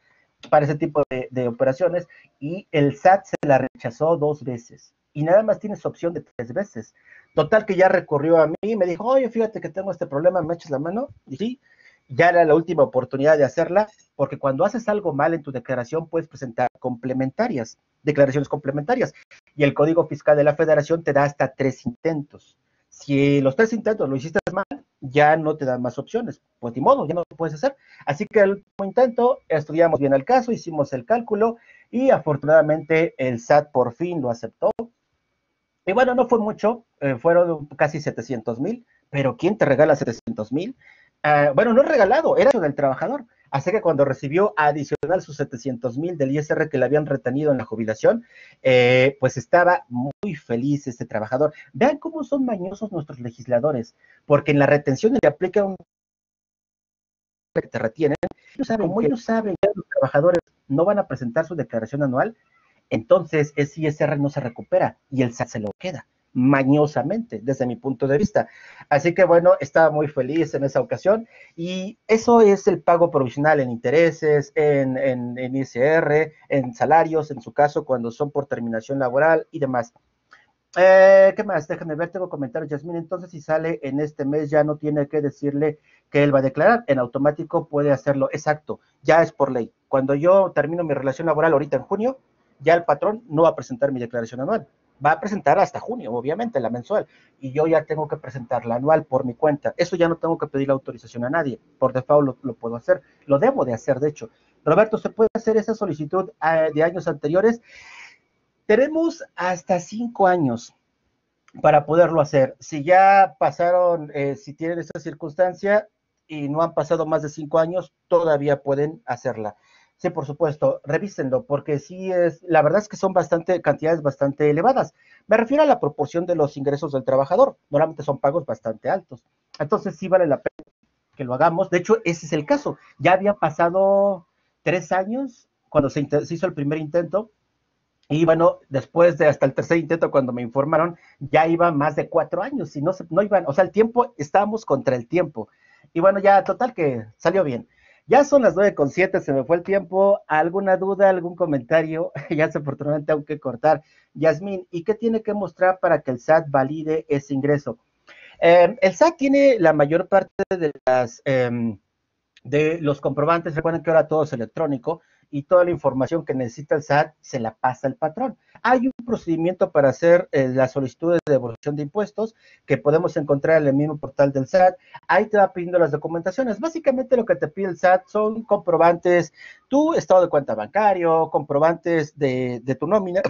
para ese tipo de operaciones. Y el SAT se la rechazó 2 veces. Y nada más tienes opción de 3 veces. Total que ya recurrió a mí y me dijo, oye, fíjate que tengo este problema, ¿me echas la mano? Y sí, ya era la última oportunidad de hacerla, porque cuando haces algo mal en tu declaración puedes presentar complementarias, declaraciones complementarias, y el Código Fiscal de la Federación te da hasta 3 intentos. Si los 3 intentos lo hiciste mal, ya no te dan más opciones, pues ni modo, ya no lo puedes hacer. Así que el último intento, estudiamos bien el caso, hicimos el cálculo, y afortunadamente el SAT por fin lo aceptó. Y bueno, no fue mucho, fueron casi 700,000, pero ¿quién te regala 700,000? Bueno, no es regalado, era del trabajador. Así que cuando recibió adicional sus 700,000 del ISR que le habían retenido en la jubilación, pues estaba muy feliz este trabajador. Vean cómo son mañosos nuestros legisladores, porque en la retención le aplica un que te retienen. Como ellos saben que los trabajadores no van a presentar su declaración anual, entonces ese ISR no se recupera y el SAT se lo queda mañosamente, desde mi punto de vista. Así que bueno, estaba muy feliz en esa ocasión y eso es el pago provisional en intereses, en ISR, en salarios, en su caso, cuando son por terminación laboral y demás. ¿Qué más? Déjame ver, tengo comentarios. Yasmín, entonces si sale en este mes ya no tiene que decirle que él va a declarar, en automático puede hacerlo, exacto, ya es por ley. Cuando yo termino mi relación laboral ahorita en junio, ya el patrón no va a presentar mi declaración anual, va a presentar hasta junio, obviamente, la mensual, y yo ya tengo que presentar la anual por mi cuenta. Eso ya no tengo que pedir la autorización a nadie, por default lo puedo hacer, lo debo de hacer, de hecho. Roberto, ¿se puede hacer esa solicitud de años anteriores? Tenemos hasta 5 años para poderlo hacer. Si ya pasaron, si tienen esa circunstancia y no han pasado más de 5 años, todavía pueden hacerla. Sí, por supuesto, revísenlo, porque sí es, la verdad es que son cantidades bastante elevadas. Me refiero a la proporción de los ingresos del trabajador. Normalmente son pagos bastante altos. Entonces sí vale la pena que lo hagamos. De hecho, ese es el caso. Ya había pasado 3 años cuando se hizo el primer intento. Y bueno, después de hasta el tercer intento, cuando me informaron, ya iba más de 4 años y no iban, o sea, el tiempo, estábamos contra el tiempo. Y bueno, ya total que salió bien. Ya son las 9:07, se me fue el tiempo. ¿Alguna duda, algún comentario? Ya desafortunadamente tengo que cortar. Yasmín, ¿y qué tiene que mostrar para que el SAT valide ese ingreso? El SAT tiene la mayor parte de los comprobantes. Recuerden que ahora todo es electrónico y toda la información que necesita el SAT se la pasa al patrón. Hay un procedimiento para hacer las solicitudes de devolución de impuestos que podemos encontrar en el mismo portal del SAT. Ahí te va pidiendo las documentaciones. Básicamente lo que te pide el SAT son comprobantes, tu estado de cuenta bancario, comprobantes de tu nómina,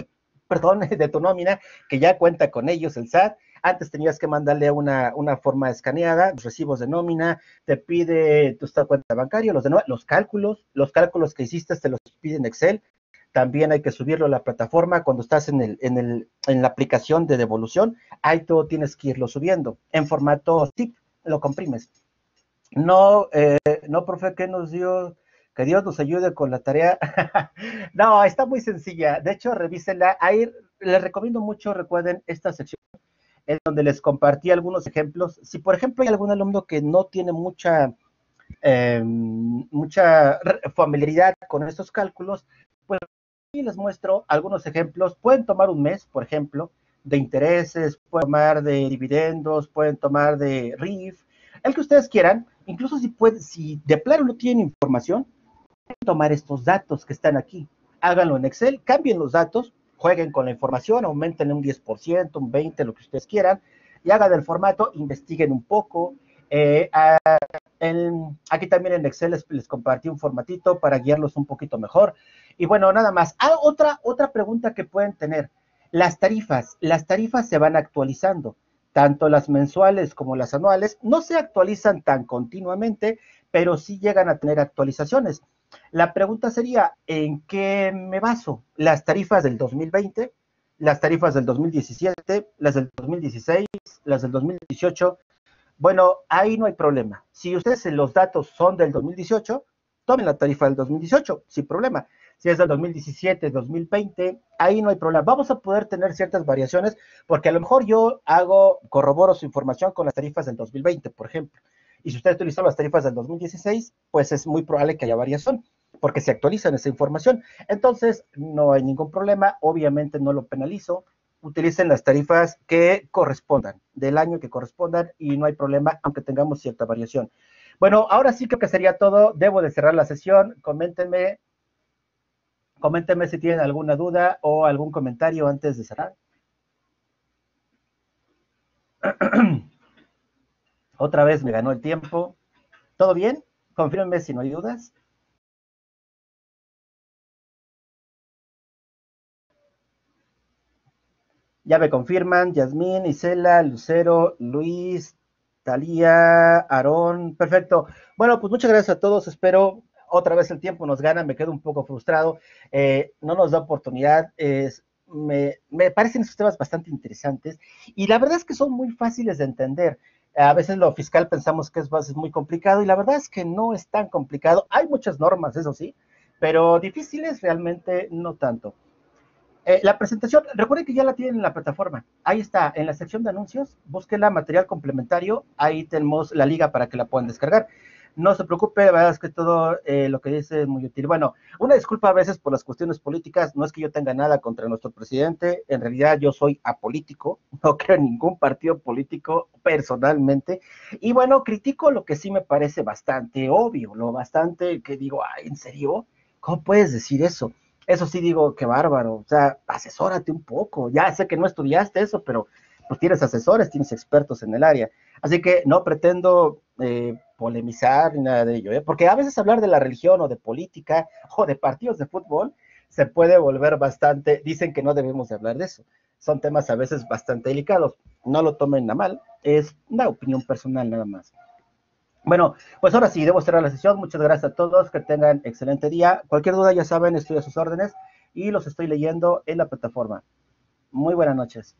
perdón, de tu nómina, que ya cuenta con ellos el SAT. Antes tenías que mandarle una forma escaneada, los recibos de nómina, te pide tu estado de cuenta bancario, los cálculos que hiciste te los pide en Excel. También hay que subirlo a la plataforma cuando estás en la aplicación de devolución. Ahí todo tienes que irlo subiendo en formato zip, lo comprimes. No, no, profe, ¿qué nos dio? Que Dios nos ayude con la tarea. No, está muy sencilla. De hecho, revísenla. Ahí les recomiendo mucho, recuerden, esta sección en donde les compartí algunos ejemplos. Si, por ejemplo, hay algún alumno que no tiene mucha familiaridad con estos cálculos, pues aquí les muestro algunos ejemplos. Pueden tomar un mes, por ejemplo, de intereses, pueden tomar de dividendos, pueden tomar de RIF, el que ustedes quieran. Incluso si de plano no tienen información, pueden tomar estos datos que están aquí. Háganlo en Excel, cambien los datos, jueguen con la información, aumenten un 10%, un 20%, lo que ustedes quieran, y hagan el formato, investiguen un poco. Aquí también en Excel les compartí un formatito para guiarlos un poquito mejor. Y bueno, nada más. Otra pregunta que pueden tener. Las tarifas se van actualizando, tanto las mensuales como las anuales. No se actualizan tan continuamente, pero sí llegan a tener actualizaciones. La pregunta sería, ¿en qué me baso? ¿Las tarifas del 2020, las tarifas del 2017, las del 2016, las del 2018? Bueno, ahí no hay problema. Si ustedes los datos son del 2018, tomen la tarifa del 2018, sin problema. Si es del 2017, 2020, ahí no hay problema. Vamos a poder tener ciertas variaciones, porque a lo mejor yo corroboro su información con las tarifas del 2020, por ejemplo. Y si usted utilizó las tarifas del 2016, pues es muy probable que haya variación, porque se actualizan esa información. Entonces, no hay ningún problema. Obviamente no lo penalizo. Utilicen las tarifas que correspondan, del año que correspondan, y no hay problema, aunque tengamos cierta variación. Bueno, ahora sí creo que sería todo. Debo de cerrar la sesión. Coméntenme si tienen alguna duda o algún comentario antes de cerrar. Otra vez me ganó el tiempo. ¿Todo bien? Confírmenme si no hay dudas. Ya me confirman, Yasmín, Isela, Lucero, Luis, Talía, Aarón, perfecto. Bueno, pues muchas gracias a todos, espero otra vez el tiempo nos gana, me quedo un poco frustrado, no nos da oportunidad, me parecen esos temas bastante interesantes y la verdad es que son muy fáciles de entender. A veces lo fiscal pensamos que es muy complicado y la verdad es que no es tan complicado. Hay muchas normas, eso sí, pero difíciles realmente no tanto. La presentación, recuerden que ya la tienen en la plataforma. Ahí está, en la sección de anuncios, búsquenla, material complementario, ahí tenemos la liga para que la puedan descargar. No se preocupe, la verdad es que todo lo que dice es muy útil. Bueno, una disculpa a veces por las cuestiones políticas, no es que yo tenga nada contra nuestro presidente, en realidad yo soy apolítico, no creo en ningún partido político personalmente, y bueno, critico lo que sí me parece bastante obvio, lo bastante que digo, ay, ¿en serio? ¿Cómo puedes decir eso? Eso sí digo, qué bárbaro, o sea, asesórate un poco, ya sé que no estudiaste eso, pero pues tienes asesores, tienes expertos en el área, así que no pretendo polemizar ni nada de ello, porque a veces hablar de la religión o de política o de partidos de fútbol se puede volver bastante, dicen que no debemos de hablar de eso, son temas a veces bastante delicados, no lo tomen a mal, es una opinión personal nada más. Bueno, pues ahora sí, debo cerrar la sesión. Muchas gracias a todos, que tengan excelente día. Cualquier duda, ya saben, estoy a sus órdenes y los estoy leyendo en la plataforma. Muy buenas noches.